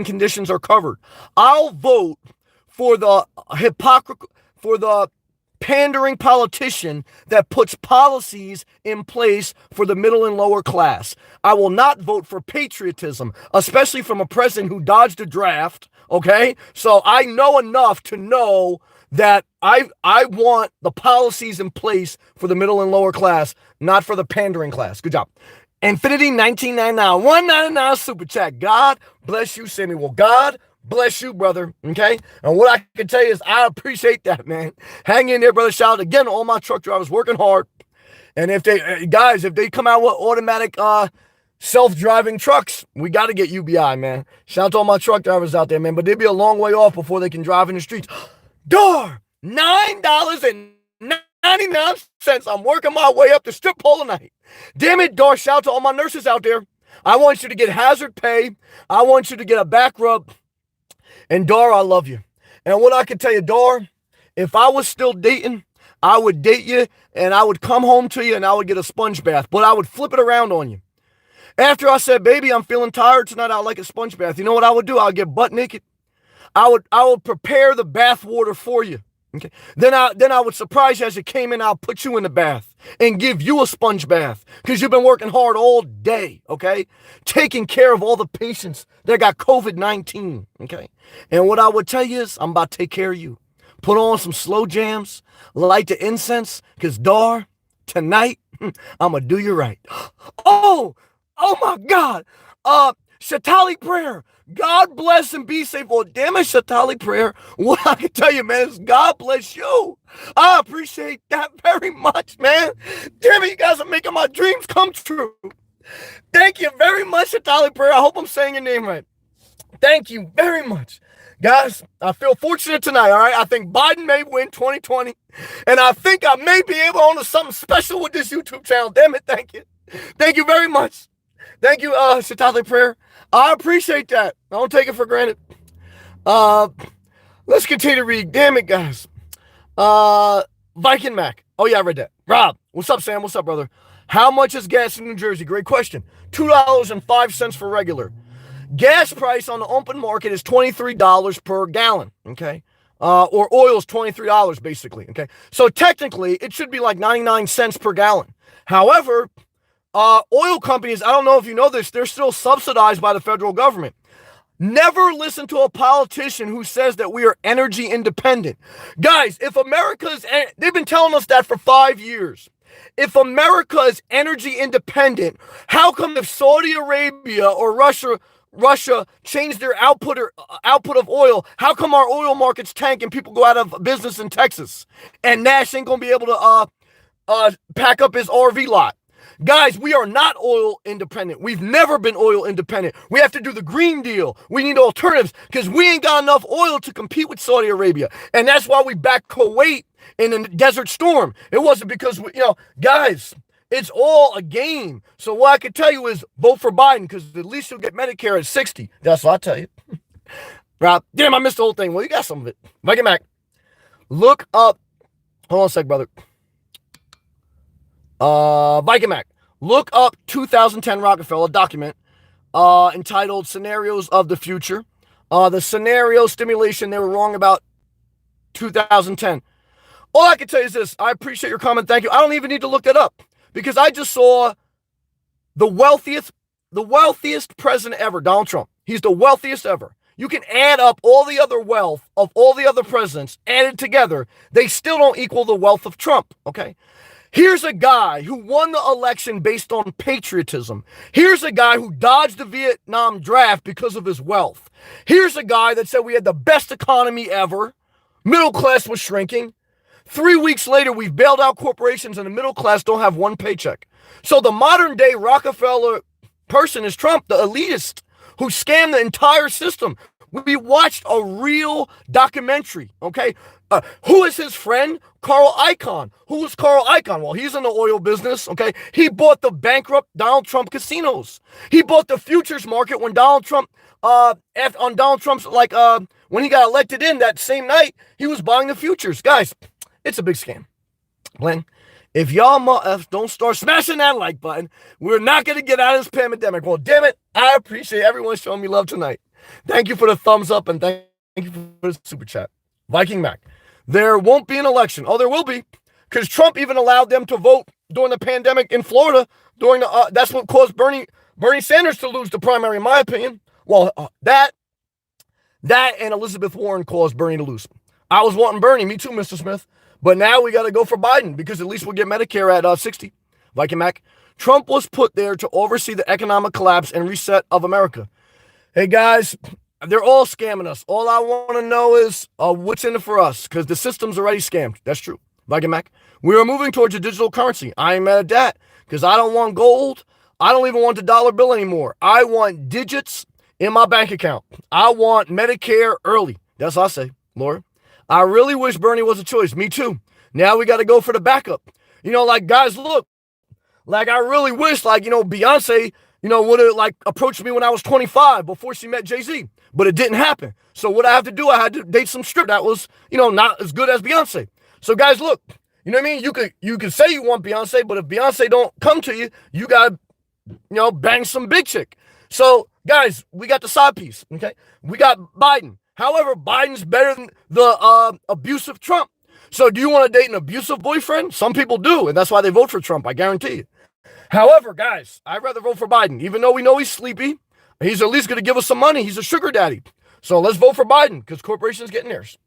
[SPEAKER 1] conditions are covered. I'll vote for the pandering politician that puts policies in place for the middle and lower class. I will not vote for patriotism, especially from a president who dodged a draft. Okay, so I know enough to know that I want the policies in place for the middle and lower class, not for the pandering class. Good job. Infinity 1999, 199 super chat. God bless you, Samuel. God bless you, brother. Okay, and what I can tell you is I appreciate that, man. Hang in there, brother. Shout out again to all my truck drivers working hard. And if they come out with automatic self-driving trucks, we got to get UBI, man. Shout out to all my truck drivers out there, man. But they'll be a long way off before they can drive in the streets. Door, $9.99. I'm working my way up the strip pole tonight. Damn it, Dar. Shout out to all my nurses out there. I want you to get hazard pay. I want you to get a back rub. And Dar, I love you. And what I can tell you, Dar, if I was still dating, I would date you and I would come home to you and I would get a sponge bath. But I would flip it around on you. After I said, baby, I'm feeling tired tonight, I'd like a sponge bath. You know what I would do? I would get butt naked. I would prepare the bath water for you. Okay. Then I would surprise you as you came in. I'll put you in the bath and give you a sponge bath because you've been working hard all day. Okay. Taking care of all the patients that got COVID-19. Okay. And what I would tell you is I'm about to take care of you. put on some slow jams, light the incense, because, Dar, tonight, I'm going to do you right. Oh my God. Shatali prayer. God bless and be safe. Well, damn it, Shatali prayer. What I can tell you, man, is God bless you. I appreciate that very much, man. Damn it, you guys are making my dreams come true. Thank you very much, Shatali prayer. I hope I'm saying your name right. Thank you very much. Guys, I feel fortunate tonight, all right? I think Biden may win 2020, and I think I may be able to do something special with this YouTube channel. Damn it, thank you. Thank you very much. Thank you, Shatali prayer. I appreciate that. I don't take it for granted. Let's continue to read. Damn it, guys. Viking Mac. Oh, yeah, I read that. Rob, what's up, Sam? What's up, brother? How much is gas in New Jersey? Great question. $2.05 for regular. Gas price on the open market is $23 per gallon, okay? Or oil's $23, basically, okay? So technically, it should be like 99 cents per gallon. However, oil companies, I don't know if you know this, they're still subsidized by the federal government. Never listen to a politician who says that we are energy independent. Guys, if America's, they've been telling us that for 5 years. If America is energy independent, how come if Saudi Arabia or Russia changed their output of oil, how come our oil markets tank and people go out of business in Texas? And Nash ain't gonna be able to pack up his RV lot. Guys, we are not oil independent. We've never been oil independent. We have to do the Green Deal. We need alternatives because we ain't got enough oil to compete with Saudi Arabia. And that's why we backed Kuwait in a Desert Storm. It wasn't because, guys, it's all a game. So what I can tell you is vote for Biden because at least you'll get Medicare at 60. That's what I tell you. Rob, damn, I missed the whole thing. Well, you got some of it. Viking Mac. Look up. Hold on a sec, brother. Viking Mac. Look up 2010 Rockefeller document entitled Scenarios of the Future. The scenario stimulation, they were wrong about 2010. All I can tell you is this. I appreciate your comment. Thank you. I don't even need to look that up because I just saw the wealthiest president ever, Donald Trump. He's the wealthiest ever. You can add up all the other wealth of all the other presidents, added together. They still don't equal the wealth of Trump, okay? Here's a guy who won the election based on patriotism. Here's a guy who dodged the Vietnam draft because of his wealth. Here's a guy that said we had the best economy ever. Middle class was shrinking. 3 weeks later, we've bailed out corporations and the middle class don't have one paycheck. So the modern day Rockefeller person is Trump, the elitist who scammed the entire system. We watched a real documentary, okay? Who is his friend? Carl Icahn. Who is Carl Icahn? Well, he's in the oil business, okay? He bought the bankrupt Donald Trump casinos. He bought the futures market when Donald Trump, when he got elected in that same night, he was buying the futures. Guys, it's a big scam. Glenn, if y'all don't start smashing that like button, we're not going to get out of this pandemic. Well, damn it, I appreciate everyone showing me love tonight. Thank you for the thumbs up and thank you for the super chat. Viking Mac. There won't be an election. Oh, there will be, because Trump even allowed them to vote during the pandemic in Florida. That's what caused Bernie Sanders to lose the primary, in my opinion. Well, that and Elizabeth Warren caused Bernie to lose. I was wanting Bernie, me too, Mr. Smith. But now we got to go for Biden because at least we'll get Medicare at 60. Viking Mac. Trump was put there to oversee the economic collapse and reset of America. Hey, guys. They're all scamming us. All I want to know is what's in it for us, because the system's already scammed. That's true. Viking Mac. We are moving towards a digital currency. I ain't mad at that, because I don't want gold. I don't even want the dollar bill anymore. I want digits in my bank account. I want Medicare early. That's what I say, Laura. I really wish Bernie was a choice. Me too. Now we got to go for the backup. Guys, look. I really wish, Beyonce, would have, approached me when I was 25 before she met Jay-Z. But it didn't happen. So what I have to do, I had to date some strip that was, not as good as Beyonce. So guys, look, you know what I mean? You could say you want Beyonce, but if Beyonce don't come to you, you got to, bang some big chick. So guys, we got the side piece, okay? We got Biden. However, Biden's better than the abusive Trump. So do you want to date an abusive boyfriend? Some people do, and that's why they vote for Trump, I guarantee you. However, guys, I'd rather vote for Biden, even though we know he's sleepy. He's at least going to give us some money. He's a sugar daddy. So let's vote for Biden because corporations getting theirs.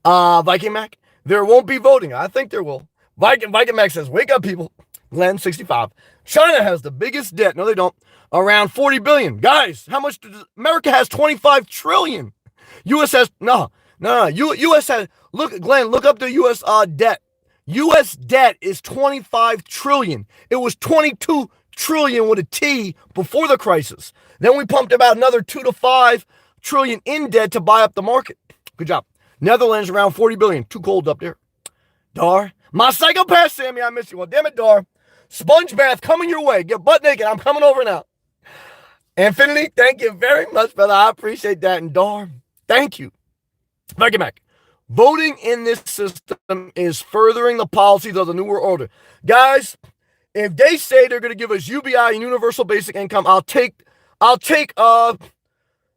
[SPEAKER 1] Viking Mac, there won't be voting. I think there will. Viking Mac says, wake up, people. Glenn, 65. China has the biggest debt. No, they don't. Around 40 billion. Guys, how much does America has? 25 trillion. U.S. has, no. U.S. has, look, Glenn, look up the U.S. Debt. U.S. debt is 25 trillion. It was 22 trillion with a T before the crisis. Then we pumped about another 2 to 5 trillion in debt to buy up the market. Good job. Netherlands around 40 billion. Too cold up there. Dar. My psychopath, Sammy, I miss you. Well, damn it, Dar. Sponge bath coming your way. Get butt naked. I'm coming over now. Infinity, thank you very much, brother. I appreciate that. And Dar, thank you. Back it back. Voting in this system is furthering the policies of the New World Order. Guys, if they say they're going to give us UBI and universal basic income, I'll take the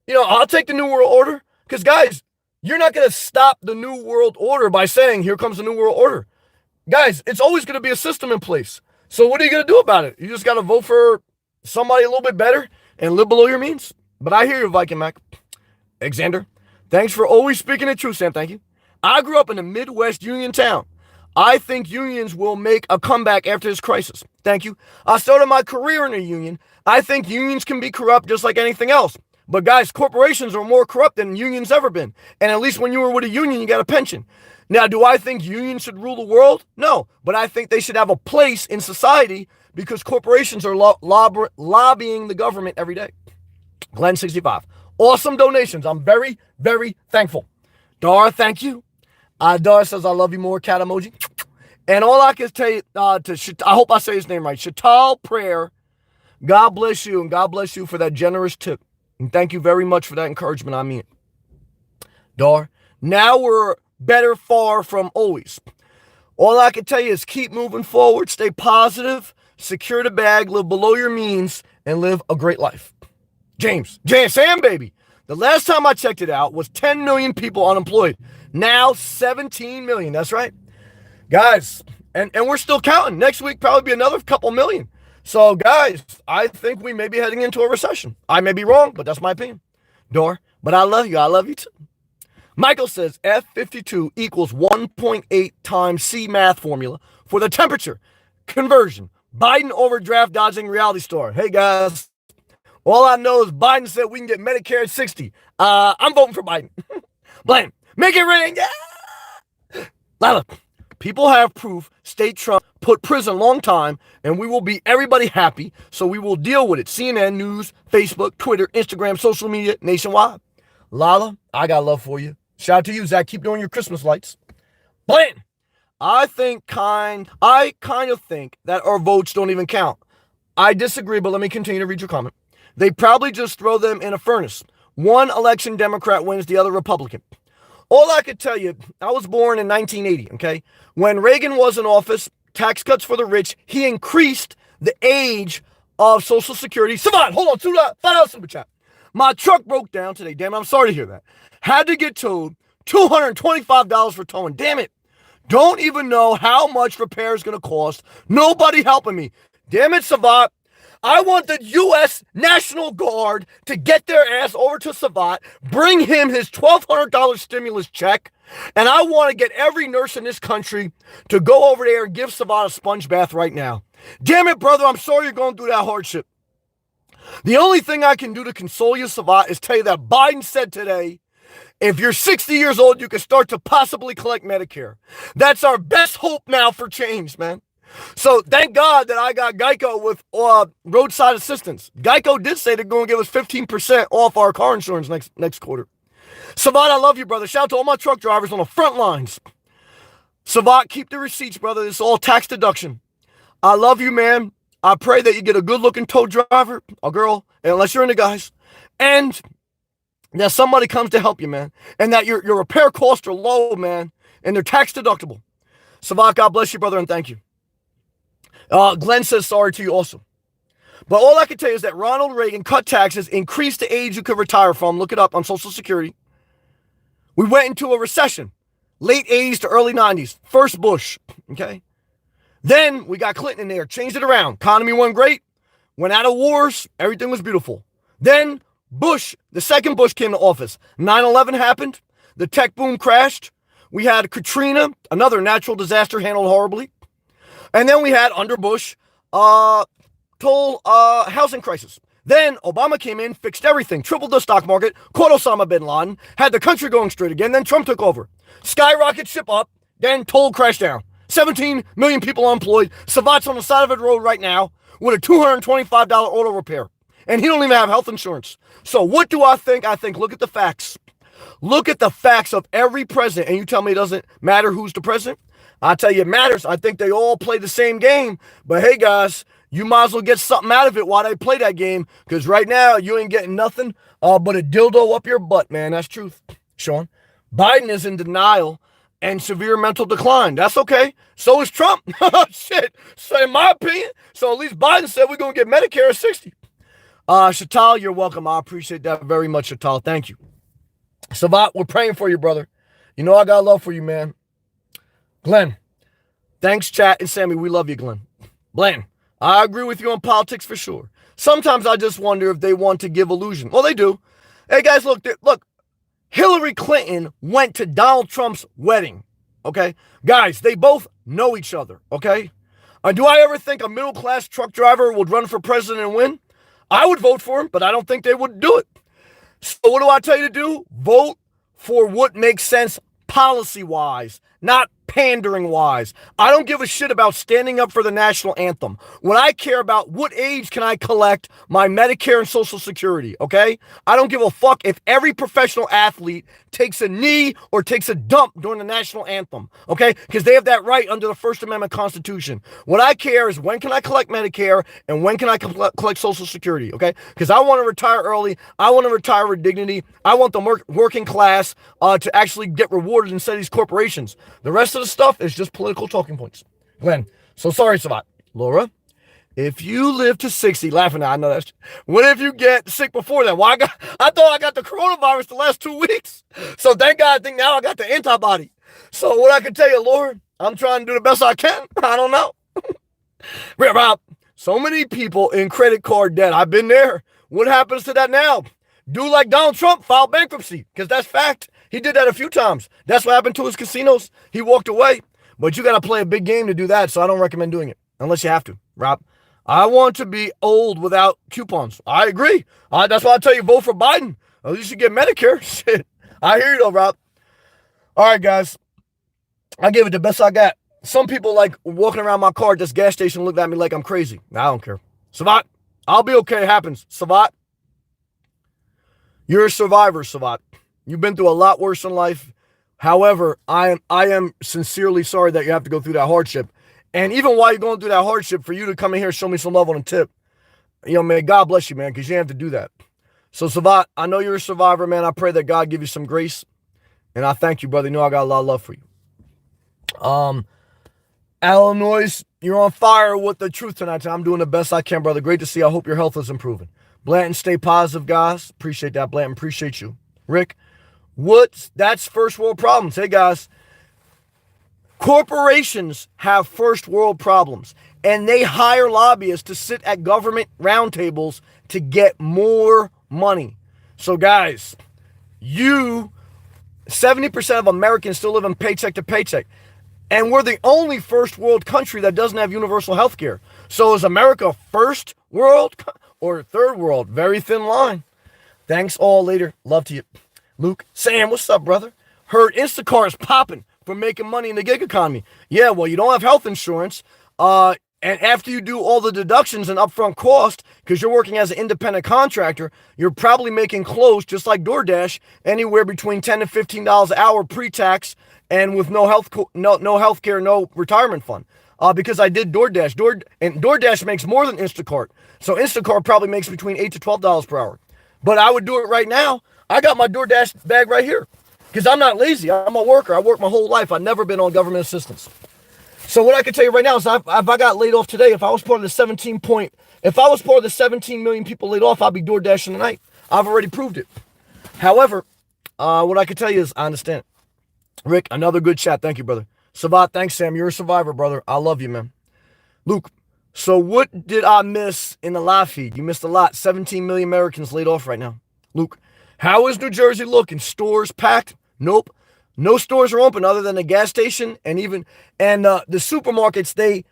[SPEAKER 1] New World Order. Because, guys, you're not going to stop the New World Order by saying, here comes the New World Order. Guys, it's always going to be a system in place. So what are you going to do about it? You just got to vote for somebody a little bit better and live below your means. But I hear you, Viking Mac. Alexander, thanks for always speaking the truth, Sam. Thank you. I grew up in a Midwest union town. I think unions will make a comeback after this crisis. Thank you. I started my career in a union. I think unions can be corrupt just like anything else. But guys, corporations are more corrupt than unions ever been. And at least when you were with a union, you got a pension. Now, do I think unions should rule the world? No. But I think they should have a place in society because corporations are lobbying the government every day. Glenn, 65. Awesome donations. I'm very, very thankful. Dar, thank you. Dar says, I love you more, cat emoji. And all I can tell you, I hope I say his name right, Shatal Prayer, God bless you, and God bless you for that generous tip. And thank you very much for that encouragement. I mean it. Dar, now we're better far from always. All I can tell you is keep moving forward, stay positive, secure the bag, live below your means, and live a great life. James, Sam, baby. The last time I checked it out was 10 million people unemployed. Now 17 million. That's right. Guys, and we're still counting. Next week, probably be another couple million. So, guys, I think we may be heading into a recession. I may be wrong, but that's my opinion. Door, but I love you. I love you too. Michael says F52 equals 1.8 times C math formula for the temperature conversion. Biden overdraft dodging reality star. Hey, guys. All I know is Biden said we can get Medicare at 60. I'm voting for Biden. Blame. Make it rain. Yeah. Lala. People have proof. State Trump put prison long time, and we will be everybody happy, so we will deal with it. CNN, news, Facebook, Twitter, Instagram, social media, nationwide. Lala, I got love for you. Shout out to you, Zach. Keep doing your Christmas lights. Blam. I kind of think that our votes don't even count. I disagree, but let me continue to read your comment. They probably just throw them in a furnace. One election Democrat wins, the other Republican. All I could tell you, I was born in 1980, okay? When Reagan was in office, tax cuts for the rich, he increased the age of Social Security. Savant, hold on, $5 super chat. My truck broke down today. Damn it, I'm sorry to hear that. Had to get towed. $225 for towing. Damn it. Don't even know how much repair is going to cost. Nobody helping me. Damn it, Savant. I want the U.S. National Guard to get their ass over to Savant, bring him his $1,200 stimulus check, and I want to get every nurse in this country to go over there and give Savant a sponge bath right now. Damn it, brother, I'm sorry you're going through that hardship. The only thing I can do to console you, Savant, is tell you that Biden said today, if you're 60 years old, you can start to possibly collect Medicare. That's our best hope now for change, man. So thank God that I got Geico with roadside assistance. Geico did say they're going to give us 15% off our car insurance next quarter. Savat, I love you, brother. Shout out to all my truck drivers on the front lines. Savat, keep the receipts, brother. It's all tax deduction. I love you, man. I pray that you get a good-looking tow driver, a girl, unless you're into guys, and that somebody comes to help you, man, and that your repair costs are low, man, and they're tax deductible. Savat, God bless you, brother, and thank you. Glenn says sorry to you also. But all I can tell you is that Ronald Reagan cut taxes, increased the age you could retire from. Look it up on Social Security. We went into a recession, late 80s to early 90s. First Bush, okay? Then we got Clinton in there, changed it around. Economy went great, went out of wars, everything was beautiful. Then Bush, the second Bush came to office. 9/11 happened, the tech boom crashed. we had Katrina, another natural disaster handled horribly. And then we had, under Bush, total housing crisis. Then Obama came in, fixed everything, tripled the stock market, caught Osama bin Laden, had the country going straight again. Then Trump took over. Skyrocket ship up, then total crash down. 17 million people unemployed. Savat's on the side of the road right now with a $225 auto repair. And he don't even have health insurance. So what do I think? I think, look at the facts. Look at the facts of every president. And you tell me it doesn't matter who's the president? I tell you it matters. I think they all play the same game. But hey, guys, you might as well get something out of it while they play that game. Because right now, you ain't getting nothing but a dildo up your butt, man. That's truth, Sean. Biden is in denial and severe mental decline. That's okay. So is Trump. Shit. So in my opinion, so at least Biden said we're going to get Medicare at 60. Shatal, you're welcome. I appreciate that very much, Shatal. Thank you. Savat, we're praying for you, brother. You know I got love for you, man. Glenn, thanks, chat, and Sammy. We love you, Glenn. Glenn, I agree with you on politics for sure. Sometimes I just wonder if they want to give illusion. Well, they do. Hey, guys, look. Hillary Clinton went to Donald Trump's wedding, okay? Guys, they both know each other, okay? Do I ever think a middle-class truck driver would run for president and win? I would vote for him, but I don't think they would do it. So what do I tell you to do? Vote for what makes sense policy-wise, not pandering-wise. I don't give a shit about standing up for the national anthem. What I care about, what age can I collect my Medicare and Social Security, okay? I don't give a fuck if every professional athlete takes a knee or takes a dump during the national anthem, okay? Because they have that right under the First Amendment Constitution. What I care is when can I collect Medicare and when can I collect Social Security, okay? Because I want to retire early. I want to retire with dignity. I want the working class to actually get rewarded instead of these corporations. The rest of the stuff is just political talking points. Glenn, so sorry, Savat. Laura, if you live to 60, laughing at, I know that's, what if you get sick before that? Well, I thought I got the coronavirus the last 2 weeks. So thank God, I think now I got the antibody. So what I can tell you, Lord, I'm trying to do the best I can. I don't know. Rob, so many people in credit card debt. I've been there. What happens to that now? Do like Donald Trump, file bankruptcy, because that's fact. He did that a few times. That's what happened to his casinos. He walked away. But you got to play a big game to do that, so I don't recommend doing it, unless you have to, Rob. I want to be old without coupons. I agree. That's why I tell you, vote for Biden. At least you get Medicare. Shit. I hear you, though, Rob. All right, guys. I gave it the best I got. Some people like walking around my car at this gas station look at me like I'm crazy. I don't care. Savat, I'll be okay. It happens. Savat, you're a survivor, Savat. You've been through a lot worse in life. However, I am sincerely sorry that you have to go through that hardship. And even while you're going through that hardship, for you to come in here and show me some love on a tip, man, God bless you, man, because you have to do that. So, Savat, I know you're a survivor, man. I pray that God give you some grace. And I thank you, brother. You know I got a lot of love for you. Illinois, you're on fire with the truth tonight. I'm doing the best I can, brother. Great to see. I hope your health is improving. Blanton, stay positive, guys. Appreciate that, Blanton. Appreciate you. Rick, that's first world problems. Hey, guys, corporations have first world problems, and they hire lobbyists to sit at government roundtables to get more money. So, guys, 70% of Americans still live in paycheck to paycheck. And we're the only first world country that doesn't have universal health care. So is America first world or third world? Very thin line. Thanks all later. Love to you. Luke, Sam, what's up, brother? Heard Instacart is popping for making money in the gig economy. Yeah, well, you don't have health insurance. And after you do all the deductions and upfront cost, because you're working as an independent contractor, you're probably making close, just like DoorDash, anywhere between $10 to $15 an hour pre-tax and with no health care, no retirement fund. Because I did DoorDash. And DoorDash makes more than Instacart. So Instacart probably makes between $8 to $12 per hour. But I would do it right now. I got my DoorDash bag right here. Because I'm not lazy. I'm a worker. I work my whole life. I've never been on government assistance. So what I can tell you right now is if I got laid off today, if I was part of the 17 million people laid off, I'd be DoorDashing tonight. I've already proved it. However, what I can tell you is I understand it. Rick, another good chat. Thank you, brother. Savat, thanks, Sam. You're a survivor, brother. I love you, man. Luke, so what did I miss in the live feed? You missed a lot. 17 million Americans laid off right now. Luke, how is New Jersey looking? Stores packed? Nope. No stores are open other than the gas station and the supermarkets. They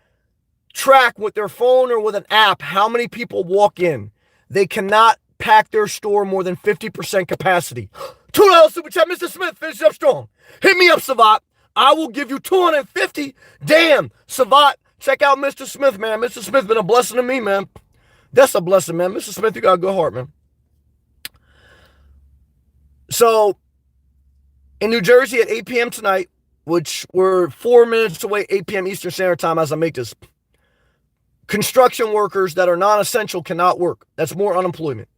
[SPEAKER 1] track with their phone or with an app how many people walk in. They cannot pack their store more than 50% capacity. $2 super chat, Mr. Smith, finish up strong. Hit me up, Savat. I will give you 250. Damn, Savat, check out Mr. Smith, man. Mr. Smith been a blessing to me, man. That's a blessing, man. Mr. Smith, you got a good heart, man. So, in New Jersey at 8 p.m. tonight, which we're 4 minutes away, 8 p.m. Eastern Standard Time as I make this, construction workers that are non-essential cannot work. That's more unemployment.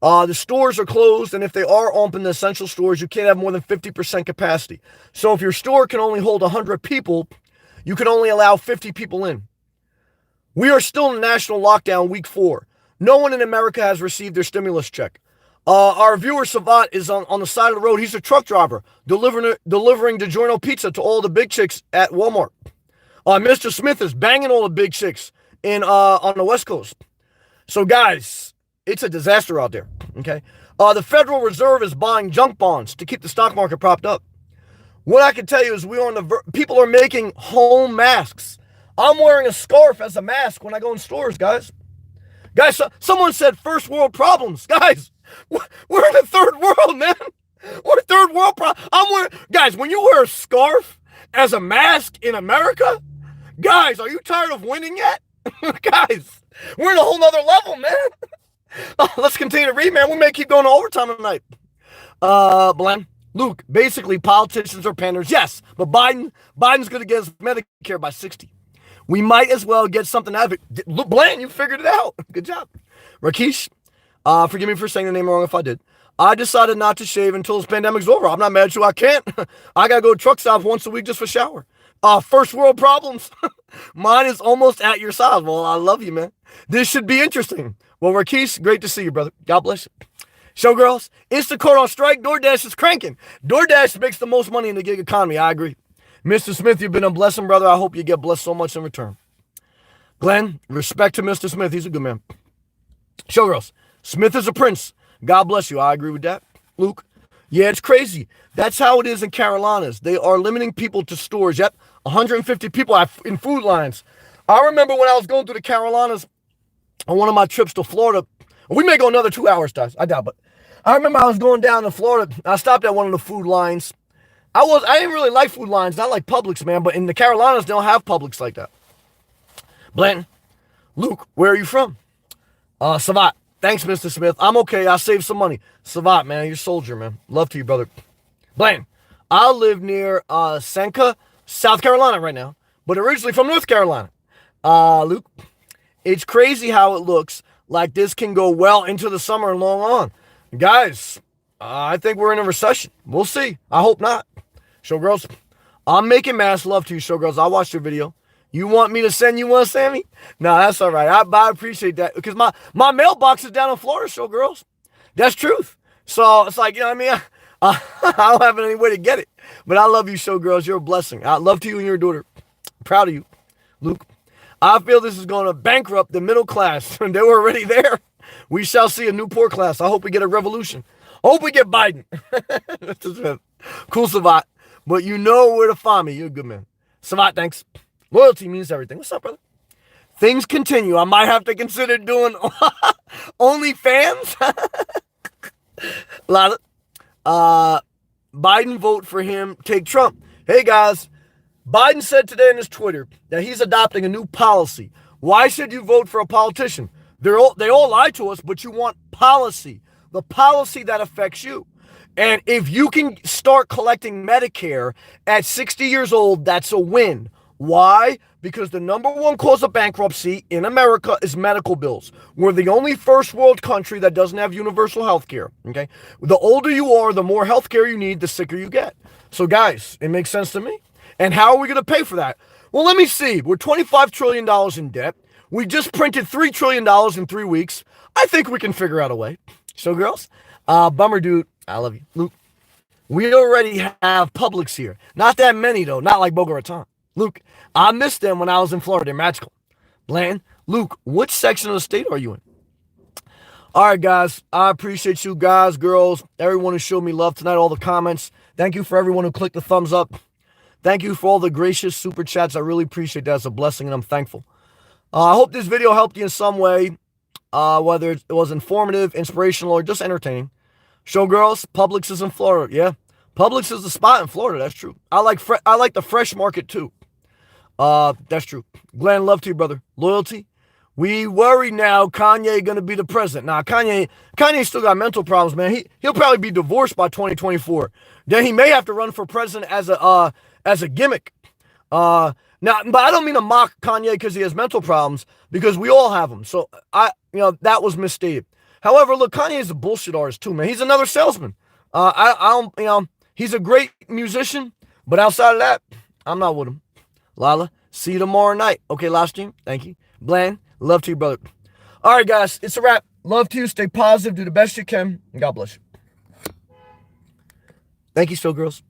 [SPEAKER 1] The stores are closed, and if they are open, the essential stores, you can't have more than 50% capacity. So if your store can only hold 100 people, you can only allow 50 people in. We are still in national lockdown week 4. No one in America has received their stimulus check. Our viewer, Savat, is on the side of the road. He's a truck driver, delivering DiGiorno pizza to all the big chicks at Walmart. Mr. Smith is banging all the big chicks on the West Coast. So, guys, it's a disaster out there, okay? The Federal Reserve is buying junk bonds to keep the stock market propped up. What I can tell you is people are making home masks. I'm wearing a scarf as a mask when I go in stores, guys. Guys, someone said first world problems. Guys, we're in the third world, man. We're third world guys, when you wear a scarf as a mask in America, guys, are you tired of winning yet? Guys, we're in a whole nother level, man. Let's continue to read, man. We may keep going to overtime tonight. Blen, Luke, basically politicians are panders. Yes, but Biden's going to get us Medicare by 60. We might as well get something out of it. Blen, you figured it out. Good job. Rakesh, forgive me for saying the name wrong if I did. I decided not to shave until this pandemic's over. I'm not mad at you. I can't. I got to go truck stop once a week just for shower. First world problems. Mine is almost at your size. Well, I love you, man. This should be interesting. Well, Rakesh, great to see you, brother. God bless you. Showgirls, Instacart on strike. DoorDash is cranking. DoorDash makes the most money in the gig economy. I agree. Mr. Smith, you've been a blessing, brother. I hope you get blessed so much in return. Glenn, respect to Mr. Smith. He's a good man. Showgirls, Smith is a prince. God bless you. I agree with that. Luke, yeah, it's crazy. That's how it is in Carolinas. They are limiting people to stores. Yep, 150 people in food lines. I remember when I was going through the Carolinas on one of my trips to Florida. We may go another 2 hours, guys. I doubt, but I remember I was going down to Florida. I stopped at one of the food lines. I didn't really like food lines, not like Publix, man, but in the Carolinas, they don't have Publix like that. Blanton, Luke, where are you from? Savat, thanks, Mr. Smith. I'm okay. I saved some money. Savat, man, you're a soldier, man. Love to you, brother. Blanton, I live near Seneca, South Carolina right now, but originally from North Carolina. Luke, it's crazy how it looks like this can go well into the summer and long on. Guys, I think we're in a recession. We'll see. I hope not. Showgirls, I'm making mass love to you, Showgirls. I watched your video. You want me to send you one, Sammy? No, that's all right. I appreciate that because my mailbox is down in Florida, Showgirls. That's truth. So it's like, you know what I mean? I don't have any way to get it. But I love you, Showgirls. You're a blessing. I love to you and your daughter. Proud of you. Luke, I feel this is going to bankrupt the middle class. They were already there. We shall see a new poor class. I hope we get a revolution. I hope we get Biden. Cool, Savat. But you know where to find me. You're a good man. Savat, thanks. Loyalty means everything. What's up, brother? Things continue. I might have to consider doing OnlyFans. Lala. Biden vote for him. Take Trump. Hey, guys. Biden said today on his Twitter that he's adopting a new policy. Why should you vote for a politician? They all lie to us, but you want policy. The policy that affects you. And if you can start collecting Medicare at 60 years old, that's a win. Why? Because the number one cause of bankruptcy in America is medical bills. We're the only first world country that doesn't have universal health care. Okay? The older you are, the more health care you need, the sicker you get. So guys, it makes sense to me. And how are we going to pay for that? Well, let me see. We're $25 trillion in debt. We just printed $3 trillion in 3 weeks. I think we can figure out a way. So girls, bummer dude, I love you. Luke, we already have Publix here. Not that many though, not like Boca Raton. Luke, I missed them when I was in Florida. They're magical. Bland, Luke, which section of the state are you in? All right, guys. I appreciate you guys, girls, everyone who showed me love tonight, all the comments. Thank you for everyone who clicked the thumbs up. Thank you for all the gracious super chats. I really appreciate that. It's a blessing, and I'm thankful. I hope this video helped you in some way, whether it was informative, inspirational, or just entertaining. Showgirls, Publix is in Florida. Yeah, Publix is the spot in Florida. That's true. I like the fresh market too. That's true. Glenn, love to you, brother. Loyalty. We worry now Kanye gonna be the president. Nah, Kanye still got mental problems, man. He'll probably be divorced by 2024. Then he may have to run for president as a gimmick. Now, but I don't mean to mock Kanye because he has mental problems, because we all have them. So that was misstated. However, look, Kanye is a bullshit artist too, man. He's another salesman. I don't, he's a great musician, but outside of that, I'm not with him. Lala, see you tomorrow night. Okay, last stream. Thank you. Bland, love to you, brother. All right, guys, it's a wrap. Love to you. Stay positive. Do the best you can. And God bless you. Thank you, still girls.